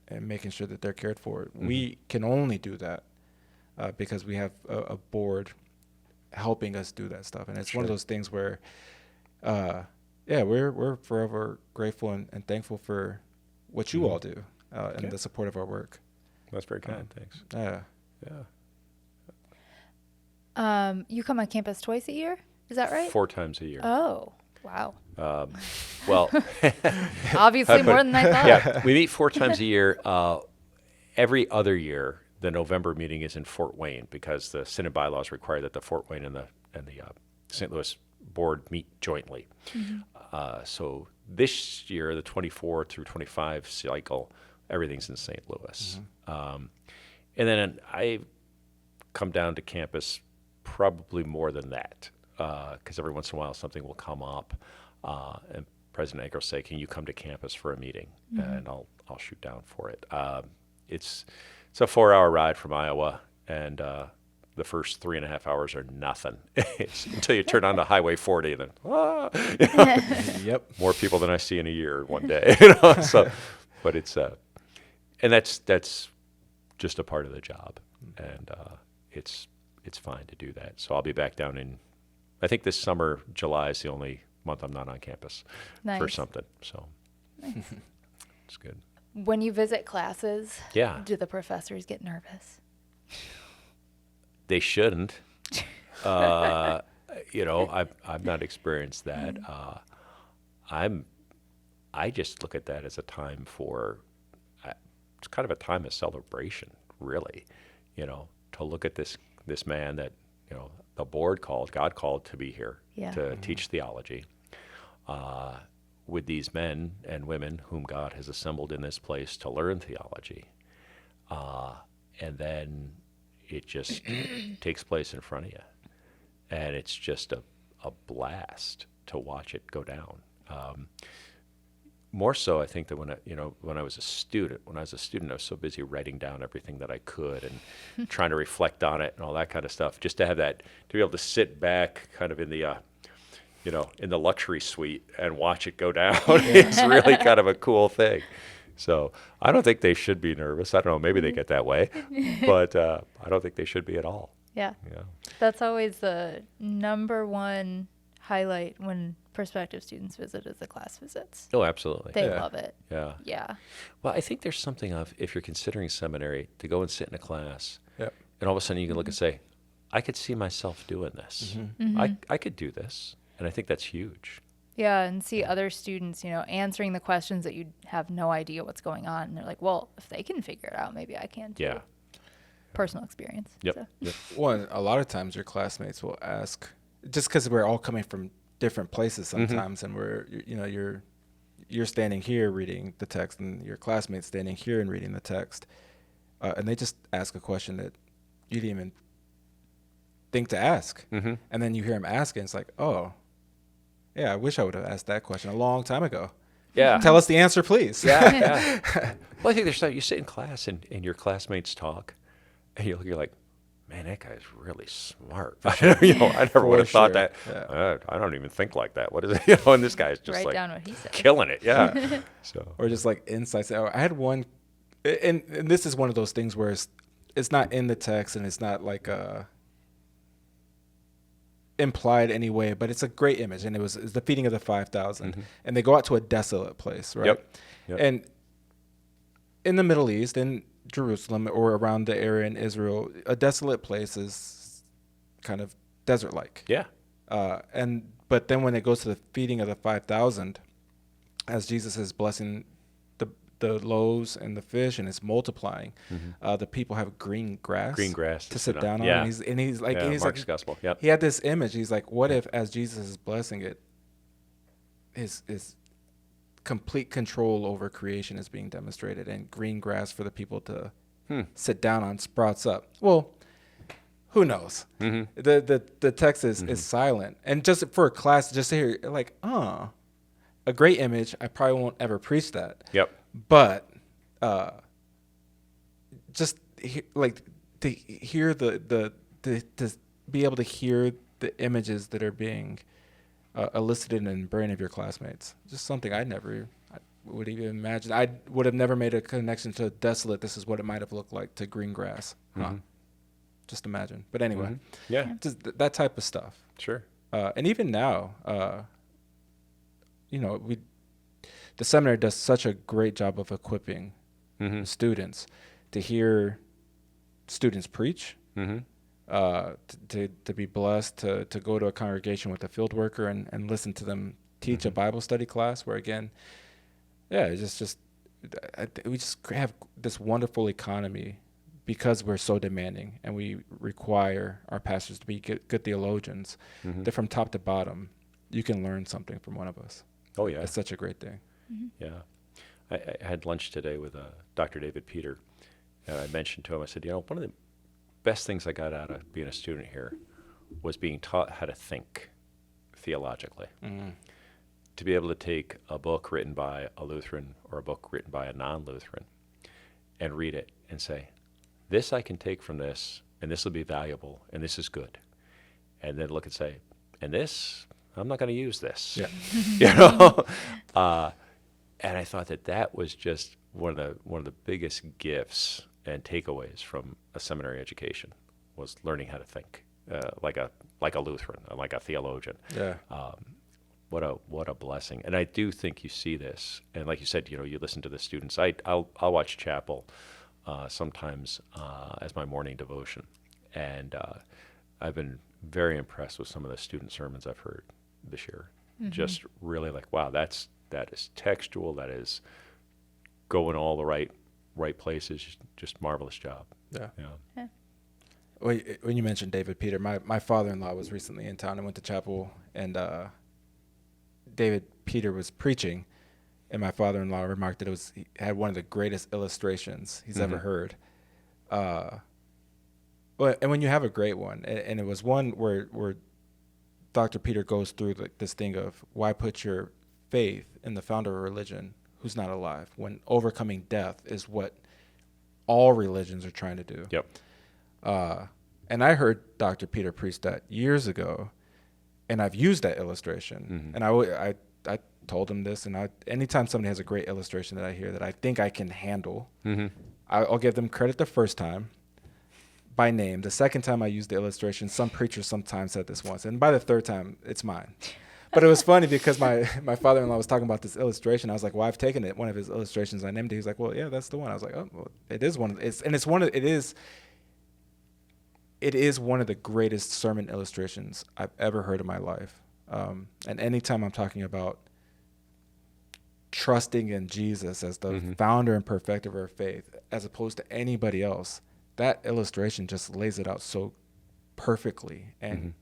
and making sure that they're cared for. We can only do that because we have a board helping us do that stuff. And it's one of those things where, we're forever grateful and thankful for what you all do and the support of our work. That's very kind. Thanks. Yeah. You come on campus twice a year? Is that right? 4 times a year. Oh, wow. Well, Obviously more than I thought. yeah, we meet 4 times a year. Every other year, the November meeting is in Fort Wayne because the Synod bylaws require that the Fort Wayne and the St. Louis board meet jointly. So this year, the 24 through 25 cycle, everything's in St. Louis. And then I come down to campus probably more than that because every once in a while something will come up and President Egger will say, can you come to campus for a meeting? And I'll shoot down for it. It's a 4-hour ride from Iowa, and the first 3.5 hours are nothing until you turn on to Highway 40, and then Yep. more people than I see in a year one day. So, but it's and that's just a part of the job, and it's fine to do that. So I'll be back down in, I think this summer, July is the only month I'm not on campus for something. So it's good. When you visit classes, Yeah. do the professors get nervous? They shouldn't. I've not experienced that. I just look at that as a time for, it's kind of a time of celebration, really. To look at this man that the board God called to be here to teach theology, with these men and women whom God has assembled in this place to learn theology, and then it just takes place in front of you, and it's just a blast to watch it go down. More so, I think, that when I was a student, I was so busy writing down everything that I could and trying to reflect on it and all that kind of stuff. Just to have that, to be able to sit back, kind of in the, in the luxury suite and watch it go down, is really kind of a cool thing. So I don't think they should be nervous. I don't know, maybe they get that way, but I don't think they should be at all. Yeah. Yeah. That's always the number one highlight when prospective students visit is the class visits. Oh, absolutely. They love it. Yeah. Yeah. Well, I think there's something of, if you're considering seminary, to go and sit in a class, Yep. and all of a sudden you can look and say, I could see myself doing this. I could do this. And I think that's huge. Yeah, and see other students, answering the questions that you have no idea what's going on. And they're like, well, if they can figure it out, maybe I can too. Yeah. Personal experience. Yep. So. Yep. Well, a lot of times your classmates will ask, just because we're all coming from different places sometimes, and you're standing here reading the text, and your classmate's standing here and reading the text, and they just ask a question that you didn't even think to ask, and then you hear them ask it, and it's like, oh, yeah, I wish I would have asked that question a long time ago. Yeah. Tell us the answer, please. Yeah. Well, I think there's something, you sit in class and your classmates talk, and you're like, man, that guy's really smart. I never would have thought that. Yeah. I don't even think like that. What is it? And this guy's just Write down what he said. killing it. Yeah. So. Or just like insights. I had one, and this is one of those things where it's not in the text, and it's not like implied anyway, but it's a great image, and it's the feeding of the 5,000, and they go out to a desolate place, right? Yep. And in the Middle East, in Jerusalem or around the area in Israel, a desolate place is kind of desert-like. Yeah. But then when it goes to the feeding of the 5,000, as Jesus is blessing the loaves and the fish, and it's multiplying, the people have green grass to sit down on. Yeah. And he's like, Mark's Gospel. Yep. he had this image. He's like, what if, as Jesus is blessing it, his complete control over creation is being demonstrated, and green grass for the people to sit down on sprouts up? Well, who knows? The text is silent, and just for a class, just to hear like, a great image. I probably won't ever preach that. Yep. But just to hear to be able to hear the images that are being elicited in the brain of your classmates, just something I would even imagine. I would have never made a connection to desolate. This is what it might have looked like, to green grass. Just imagine. But anyway, Yeah. just that type of stuff. Sure. And even now, the seminary does such a great job of equipping students to hear students preach, to be blessed, to go to a congregation with a field worker and listen to them teach a Bible study class, where again, it's just we just have this wonderful economy because we're so demanding, and we require our pastors to be good theologians, that from top to bottom, you can learn something from one of us. Oh, yeah. It's such a great thing. Yeah. I had lunch today with Dr. David Peter, and I mentioned to him, I said, one of the best things I got out of being a student here was being taught how to think theologically. To be able to take a book written by a Lutheran or a book written by a non-Lutheran and read it and say, this I can take from this, and this will be valuable, and this is good. And then look and say, and this, I'm not going to use this. Yeah. And I thought that was just one of the biggest gifts and takeaways from a seminary education, was learning how to think like a Lutheran, like a theologian. Yeah. What a blessing. And I do think you see this, and like you said, you listen to the students. I'll watch chapel sometimes as my morning devotion, and I've been very impressed with some of the student sermons I've heard this year. Just really like, wow, that is textual, that is going all the right places. Just marvelous job. Yeah. When you mentioned David Peter, my father-in-law was recently in town and went to chapel, and David Peter was preaching, and my father-in-law remarked that he had one of the greatest illustrations he's ever heard. And when you have a great one, and it was one where Dr. Peter goes through this thing of why put your faith in the founder of religion who's not alive, when overcoming death is what all religions are trying to do. Yep. And I heard Dr. Peter preach that years ago, and I've used that illustration. And I told him this, and anytime somebody has a great illustration that I hear that I think I can handle, I'll give them credit the first time by name. The second time I used the illustration, some preacher sometimes said this once, and by the third time, it's mine. But it was funny because my father-in-law was talking about this illustration. I was like, well, I've taken it. One of his illustrations, I named it. He was like, well, yeah, that's the one. I was like, oh, well, it is one. It is one of the greatest sermon illustrations I've ever heard in my life. And anytime I'm talking about trusting in Jesus as the founder and perfecter of our faith, as opposed to anybody else, that illustration just lays it out so perfectly and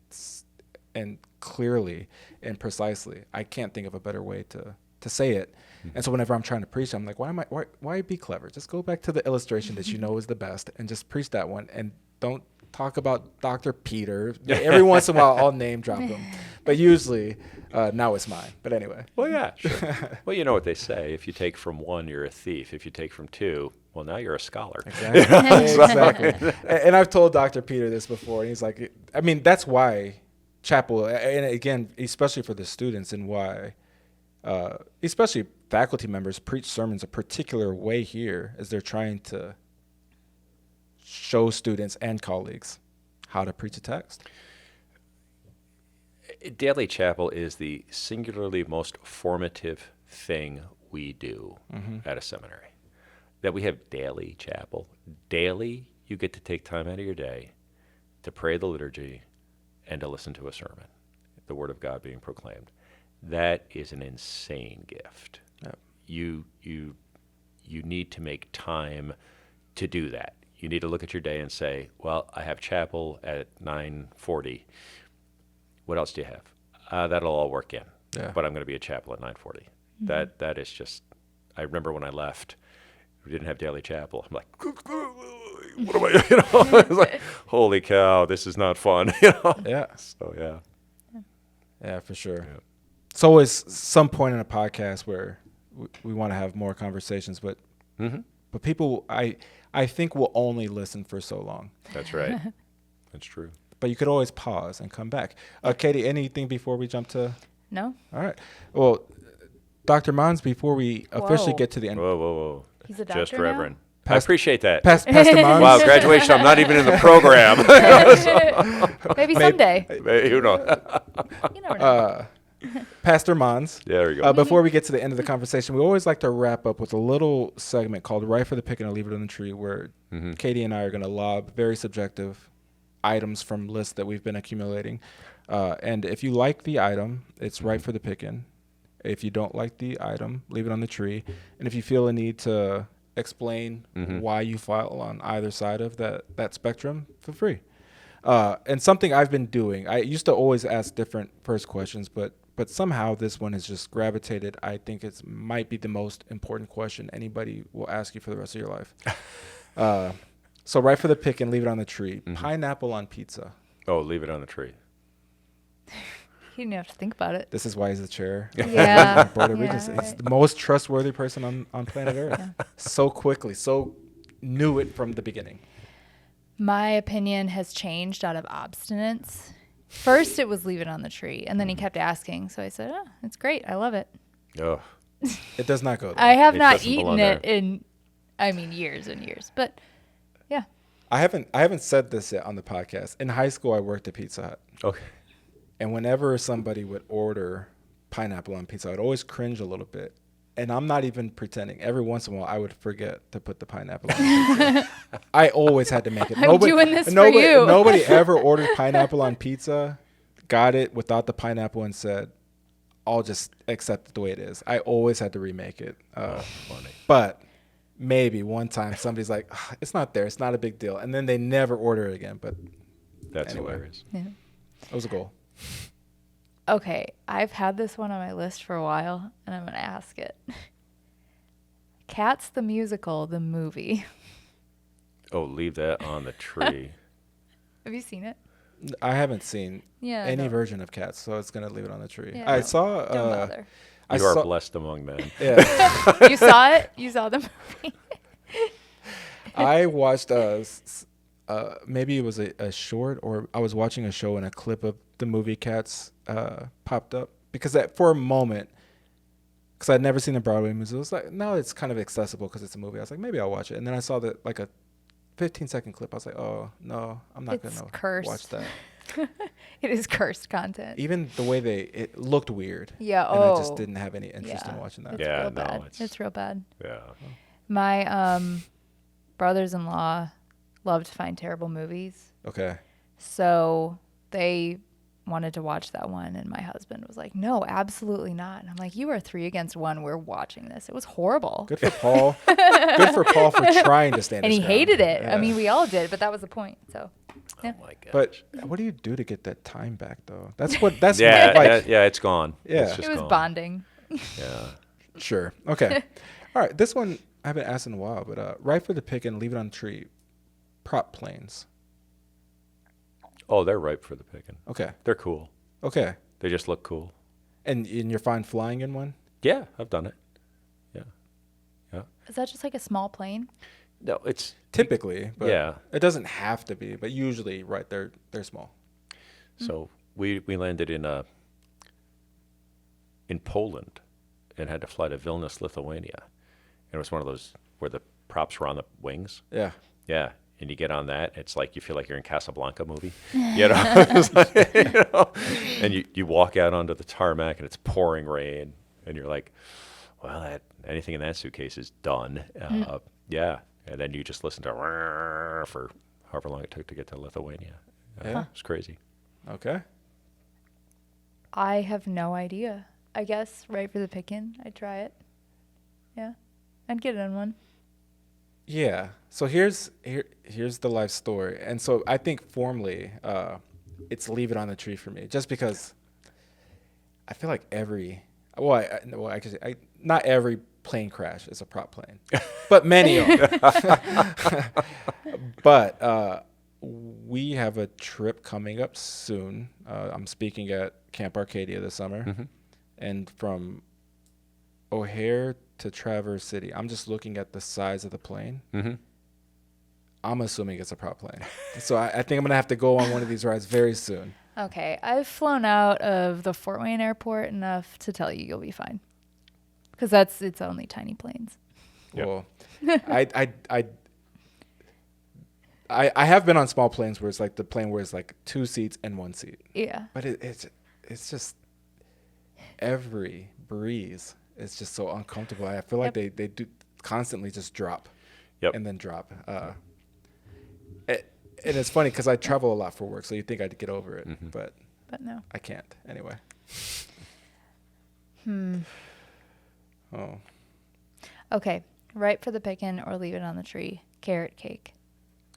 clearly and precisely. I can't think of a better way to say it. And so whenever I'm trying to preach, I'm like, why be clever? Just go back to the illustration that you know is the best and just preach that one, and don't talk about Dr. Peter. Every once in a while I'll name drop him, but usually now it's mine. But anyway. Well, yeah, sure. Well, you know what they say, if you take from one, you're a thief. If you take from two, well, now you're a scholar. Exactly. Exactly. And I've told Dr. Peter this before, and he's like, I mean, that's why chapel, and again, especially for the students, and why especially faculty members preach sermons a particular way here, as they're trying to show students and colleagues how to preach a text. Daily chapel is the singularly most formative thing we do at a seminary. That we have daily chapel. Daily, you get to take time out of your day to pray the liturgy and to listen to a sermon, the Word of God being proclaimed. That is an insane gift. Yep. You need to make time to do that. You need to look at your day and say, well, I have chapel at 9:40. What else do you have? That'll all work in. Yeah. But I'm going to be at chapel at 9:40. That is just, I remember when I left, we didn't have daily chapel. I'm like, what am I, it's like, holy cow, this is not fun. Yeah. So, yeah. Yeah, for sure. Yeah. It's always some point in a podcast where we want to have more conversations, but people, I think, will only listen for so long. That's right. That's true. But you could always pause and come back. Katie, anything before we jump to? No. All right. Well, Dr. Mons, before we officially get to the end. Whoa. He's a doctor Just Reverend. now? I appreciate that. Pastor Mons. Wow, graduation. I'm not even in the program. Maybe someday. Who knows? You never know. Pastor Mons. Yeah, there you go. Before we get to the end of the conversation, we always like to wrap up with a little segment called Right for the Pick and I'll Leave It on the Tree, where Katie and I are going to lob very subjective items from lists that we've been accumulating. And if you like the item, it's right for the picking. If you don't like the item, leave it on the tree. And if you feel a need to explain why you fall on either side of that spectrum, feel free. And something I've been doing, I used to always ask different first questions, but somehow this one has just gravitated. I think it might be the most important question anybody will ask you for the rest of your life. So right for the pick and leave it on the tree. Pineapple on pizza. Oh, leave it on the tree. He didn't have to think about it. This is why he's the chair. Yeah. Board of Regents. He's the most trustworthy person on planet Earth. Yeah. So quickly, so knew it from the beginning. My opinion has changed out of abstinence. First, it was leave it on the tree, and then he kept asking. So I said, "Oh, it's great. I love it." Oh, it does not go there. I have not eaten it in, years and years. But yeah, I haven't said this yet on the podcast. In high school, I worked at Pizza Hut. Okay. And whenever somebody would order pineapple on pizza, I'd always cringe a little bit. And I'm not even pretending. Every once in a while, I would forget to put the pineapple on pizza. I always had to make it. I'm doing this for you. Nobody ever ordered pineapple on pizza, got it without the pineapple, and said, I'll just accept it the way it is. I always had to remake it. Funny. But maybe one time somebody's like, it's not there. It's not a big deal. And then they never order it again. But that's anyway, hilarious. Yeah. That was a goal. Okay, I've had this one on my list for a while, and I'm going to ask it. Cats the Musical, the movie. Oh, leave that on the tree. Have you seen it? I haven't seen any no. version of Cats, so it's going to leave it on the tree. Yeah, I saw... Don't bother. You are blessed among men. Yeah. You saw it? You saw the movie? I watched maybe it was a short, or I was watching a show and a clip of the movie Cats popped up, because for a moment, because I'd never seen a Broadway musical, it was like, now it's kind of accessible because it's a movie. I was like, maybe I'll watch it. And then I saw that like a 15-second clip. I was like, oh no, I'm not going to watch that. It is cursed content. Even the way it looked weird. Yeah. And I just didn't have any interest in watching that. It's Yeah, real no, bad. It's real bad. Yeah. My brothers-in-law love to find terrible movies. Okay. So they wanted to watch that one, and my husband was like, no, absolutely not. And I'm like, you are 3 against 1. We're watching this. It was horrible. Good for Paul. Good for Paul for trying to stand And his he ground. hated it. Yeah. I mean, we all did, but that was the point. So, yeah. Oh my gosh. But what do you do to get that time back, though? That's yeah, like, it's gone. Yeah. It's just It was gone. bonding. Yeah. Sure. Okay. All right. This one I haven't asked in a while, but right for the pick and leave it on the tree. Prop planes. Oh, they're ripe for the picking. Okay. They're cool. Okay. They just look cool. And you're fine flying in one? Yeah, I've done it. Yeah. Yeah. Is that just like a small plane? No, it's Typically, but yeah. it doesn't have to be. But usually, right, they're small. So we landed in Poland and had to fly to Vilnius, Lithuania. And it was one of those where the props were on the wings. Yeah. Yeah. And you get on that, it's like you feel like you're in Casablanca movie. You know? It's like, you know? And you walk out onto the tarmac and it's pouring rain. And you're like, well, anything in that suitcase is done. Yeah. And then you just listen to for however long it took to get to Lithuania. Yeah. It's crazy. Okay. I have no idea. I guess right for the picking. I'd try it. Yeah. I'd get in one. Yeah. So here's the life story. And so I think formally, it's leave it on the tree for me, just because I feel like not every plane crash is a prop plane, but many are. But we have a trip coming up soon. I'm speaking at Camp Arcadia this summer, and from O'Hare to Traverse City, I'm just looking at the size of the plane. I'm assuming it's a prop plane. So I think I'm going to have to go on one of these rides very soon. Okay. I've flown out of the Fort Wayne airport enough to tell you you'll be fine. Because it's only tiny planes. Yep. Well, I have been on small planes where it's like the plane where it's like 2 seats and 1 seat. Yeah. But it's just every breeze is just so uncomfortable. I feel like they do constantly just drop. Yep. And then drop. And it's funny because I travel a lot for work, so you think I'd get over it, but no. I can't anyway. Oh. Okay. Right for the picking or leave it on the tree. Carrot cake.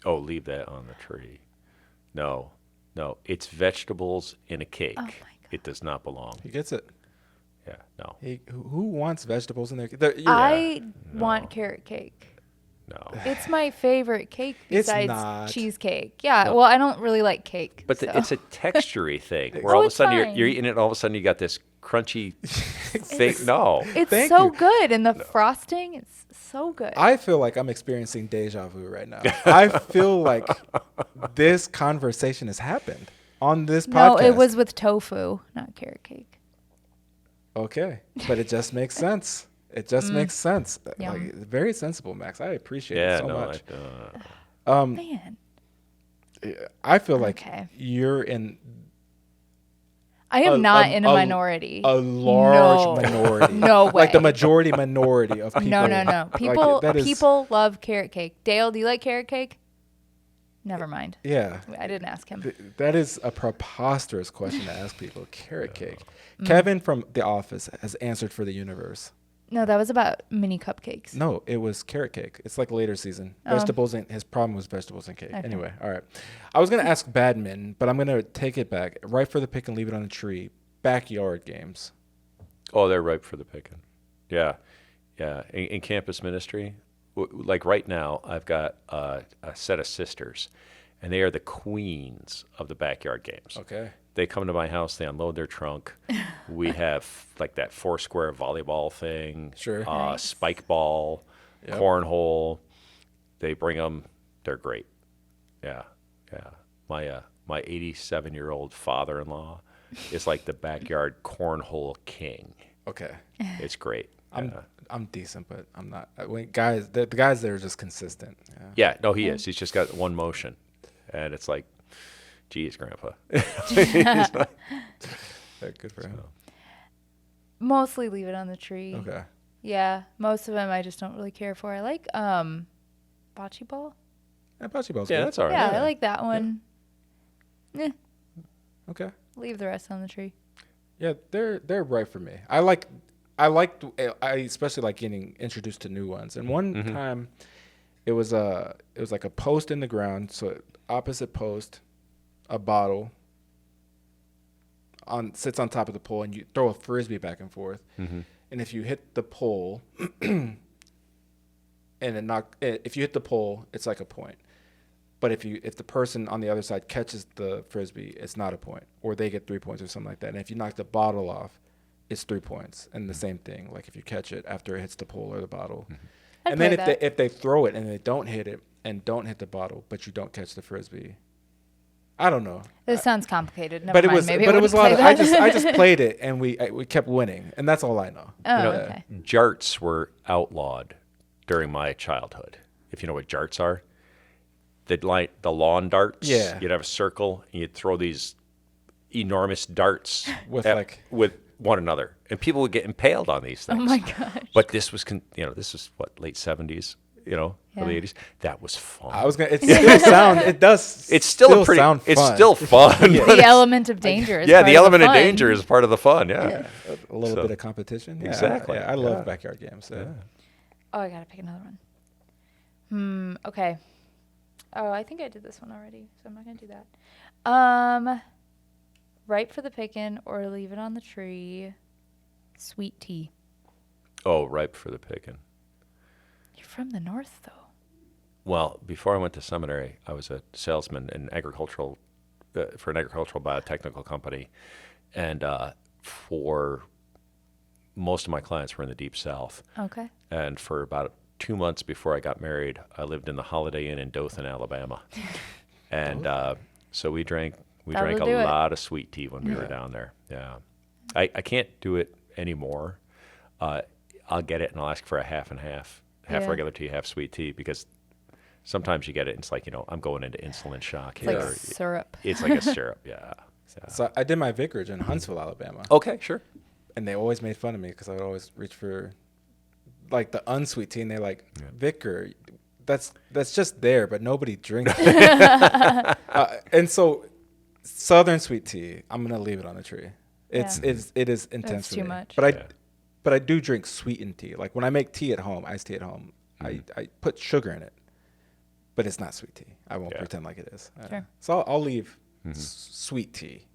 Oh, leave that on the tree. No. It's vegetables in a cake. Oh my God. It does not belong. He gets it. Yeah, no. Who wants vegetables in their? I want carrot cake. No. It's my favorite cake It's besides not. cheesecake. Yeah, No. well, I don't really like cake. But so. it's a texture-y thing where Oh, all of a it's sudden fine. you're eating it and all of a sudden you got this crunchy thing. No. It's Thank so you. good, and the frosting, it's so good. I feel like I'm experiencing deja vu right now. I feel like this conversation has happened on this no, podcast. it was with tofu, not carrot cake. Okay, but it just makes sense. It just makes sense. Yum. Like, very sensible, Max. I appreciate it so much. Man, I feel like Okay. you're in I am not in a minority. a large No. minority. No Like the way. majority minority of people. No. Like, People that is- people love carrot cake. Dale, do you like carrot cake? Never mind. Yeah. I didn't ask him. That is a preposterous question to ask people. Carrot cake. Kevin from The Office has answered for the universe. No, that was about mini cupcakes. No, it was carrot cake. It's like later season. Oh. Vegetables and his problem was vegetables and cake. Okay. Anyway, all right. I was gonna ask badminton, but I'm gonna take it back. Right for the pick and leave it on the tree. Backyard games. Oh, they're ripe for the picking. Yeah. In campus ministry, like right now, I've got a set of sisters, and they are the queens of the backyard games. Okay. They come to my house, they unload their trunk. We have like that 4-square volleyball thing, Sure. Nice. spike ball, Yep. cornhole. They bring them. They're great. Yeah. My 87-year-old father-in-law is like the backyard cornhole king. Okay. It's great. I'm decent, but I'm not. The guys there are just consistent. Yeah, no, he is. He's just got one motion, and it's like, geez, Grandpa. He's not- Yeah, good for him. Mostly leave it on the tree. Okay. Yeah, most of them I just don't really care for. I like bocce ball. Yeah, bocce ball's Yeah, good. that's all right. Yeah, I like that one. Eh. Okay. Leave the rest on the tree. Yeah, they're right for me. I especially like getting introduced to new ones. And one time, it was like a post in the ground. So opposite post, a bottle sits on top of the pole, and you throw a frisbee back and forth. And if you hit the pole, if you hit the pole, it's like a point. But if the person on the other side catches the frisbee, it's not a point, or they get 3 points or something like that. And if you knock the bottle off, it's 3 points. And the same thing, like if you catch it after it hits the pole or the bottle. I'd And then play that. if they throw it and they don't hit it and don't hit the bottle, but you don't catch the frisbee, I don't know. This sounds complicated. Never But it mind. was Maybe but I it was a wouldn't lot. play that. I just played it, and we kept winning, and that's all I know. Oh, You know, okay. Jarts were outlawed during my childhood. If you know what jarts are, they'd like the lawn darts. Yeah. You'd have a circle, and you'd throw these enormous darts With with one another, and people would get impaled on these Oh things. my gosh. But this was, this was what, late 70s, early Yeah. 80s. That was fun. I was gonna. It still sound. It does. It's still pretty. sound fun. It's still fun. but The it's- element of danger is yeah, part the of element of fun. danger is part of the fun. Yeah. A little So- bit of competition. Yeah, Exactly. I love Yeah. backyard games. So. Yeah. Oh, I gotta pick another one. Okay. Oh, I think I did this one already, so I'm not gonna do that. Ripe for the picking or leave it on the tree. Sweet tea. Oh, ripe for the picking. You're from the north, though. Well, before I went to seminary, I was a salesman in agricultural for an agricultural biotechnical company, and for most of my clients were in the Deep South. Okay. And for about 2 months before I got married, I lived in the Holiday Inn in Dothan, Alabama, and so we drank a That'll do it. lot of sweet tea when we were down there. Yeah, I can't do it anymore. I'll get it and I'll ask for a half and half Yeah. regular tea, half sweet tea, because sometimes you get it and it's like, I'm going into insulin shock It's here. like syrup. It's like a syrup, yeah. So I did my vicarage in Huntsville, Alabama, Okay, sure. and they always made fun of me because I would always reach for like the unsweet tea, and they're like, "Vicar, that's just there, but nobody drinks it." And so, Southern sweet tea, I'm gonna leave it on the tree. It is intense That's for too me. much. But I do drink sweetened tea. Like when I make tea at home, iced tea at home, I put sugar in it, but it's not sweet tea. I won't pretend like it is. Sure. So I'll leave sweet tea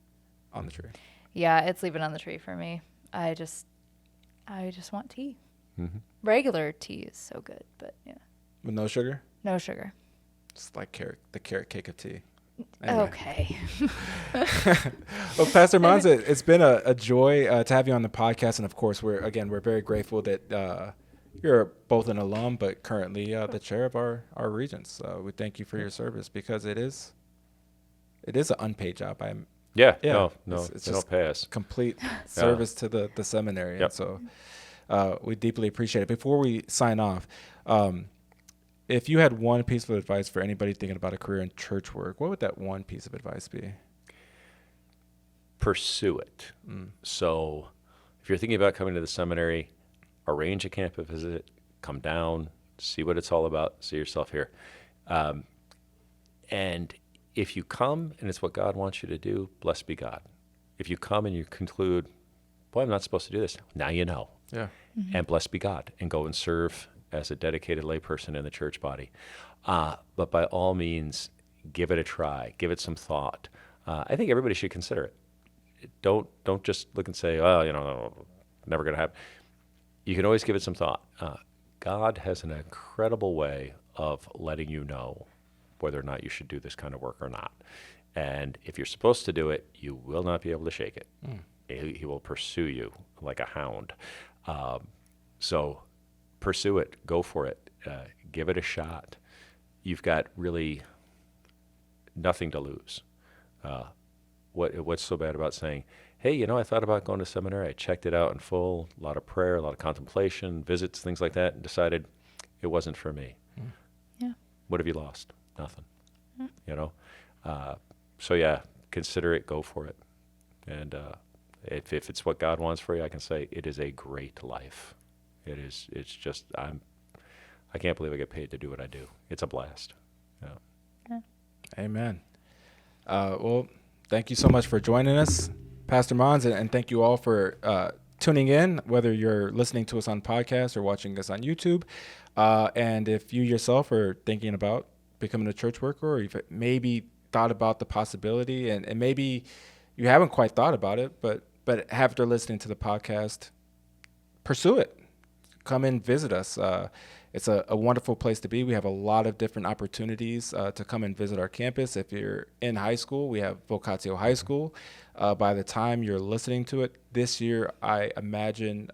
on the tree. Yeah, it's leave it on the tree for me. I just want tea. Regular tea is so good, but yeah, With no sugar? no sugar. It's like the carrot cake of tea. Anyway. Okay. Well, Pastor Mons, it's been a joy to have you on the podcast. And of course, we're very grateful that you're both an alum, but currently the chair of our Regents. We thank you for your service, because it is an unpaid job. Yeah, Yeah, no, it's they just don't pay us. complete service to the seminary. Yep. And so we deeply appreciate it. Before we sign off, if you had one piece of advice for anybody thinking about a career in church work, what would that one piece of advice be? Pursue it. So if you're thinking about coming to the seminary, arrange a campus visit, come down, see what it's all about, see yourself here. And if you come and it's what God wants you to do, blessed be God. If you come and you conclude, boy, I'm not supposed to do this, now you know. Yeah. And blessed be God, and go and serve as a dedicated layperson in the church body. But by all means, give it a try, give it some thought. I think everybody should consider it. Don't just look and say, oh, never going to happen. You can always give it some thought. God has an incredible way of letting you know whether or not you should do this kind of work or not. And if you're supposed to do it, you will not be able to shake it. He will pursue you like a hound. So pursue it, go for it, give it a shot. You've got really nothing to lose. What's so bad about saying, hey, I thought about going to seminary, I checked it out in full, a lot of prayer, a lot of contemplation, visits, things like that, and decided it wasn't for me. Yeah. What have you lost? Nothing. So yeah, consider it, go for it. And if it's what God wants for you, I can say it is a great life. It's just, I can't believe I get paid to do what I do. It's a blast. Yeah. Amen. Well, thank you so much for joining us, Pastor Mons, and thank you all for tuning in, whether you're listening to us on podcast or watching us on YouTube. And if you yourself are thinking about becoming a church worker, or you've maybe thought about the possibility, and maybe you haven't quite thought about it, but after listening to the podcast, pursue it. Come and visit us. It's a wonderful place to be. We have a lot of different opportunities to come and visit our campus. If you're in high school, we have Vocatio High School. By the time you're listening to it this year, I imagine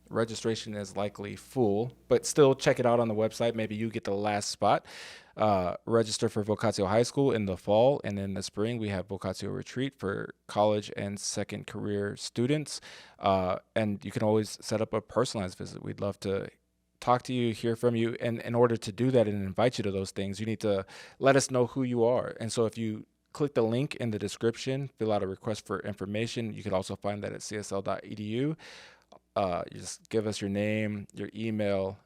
registration is likely full, but still check it out on the website. Maybe you get the last spot. Register for Vocatio High School in the fall, and in the spring we have Vocatio Retreat for college and second career students. And you can always set up a personalized visit. We'd love to talk to you, hear from you. And in order to do that and invite you to those things, you need to let us know who you are. And so if you click the link in the description, fill out a request for information. You can also find that at csl.edu. You just give us your name, your email,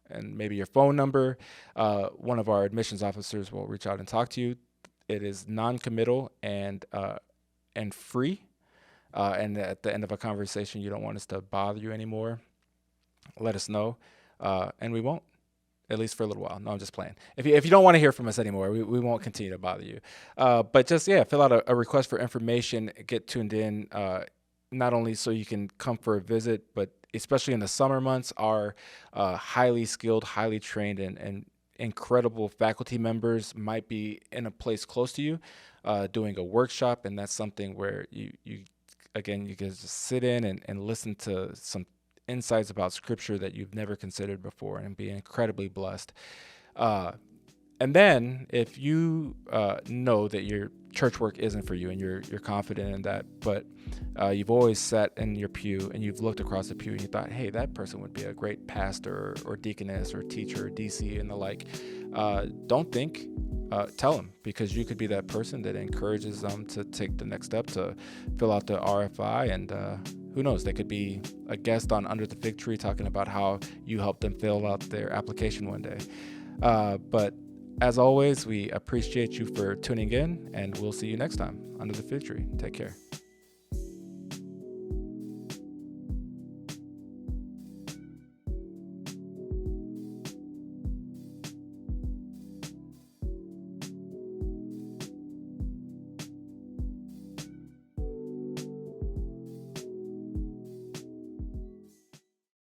and maybe your phone number. One of our admissions officers will reach out and talk to you. It is non-committal and free. And at the end of a conversation, you don't want us to bother you anymore, let us know. And we won't, at least for a little while. No, I'm just playing. If you don't want to hear from us anymore, we won't continue to bother you. But just, fill out a request for information, get tuned in, not only so you can come for a visit, but especially in the summer months, our highly skilled, highly trained, and incredible faculty members might be in a place close to you doing a workshop. And that's something where you can just sit in and listen to some insights about Scripture that you've never considered before and be incredibly blessed. And then if you know that your church work isn't for you and you're confident in that, but you've always sat in your pew and you've looked across the pew and you thought, hey, that person would be a great pastor or deaconess or teacher or DC and the like, don't think, tell them, because you could be that person that encourages them to take the next step to fill out the RFI. And who knows, they could be a guest on Under the Fig Tree talking about how you helped them fill out their application one day. But as always, we appreciate you for tuning in, and we'll see you next time under the Fig Tree. Take care.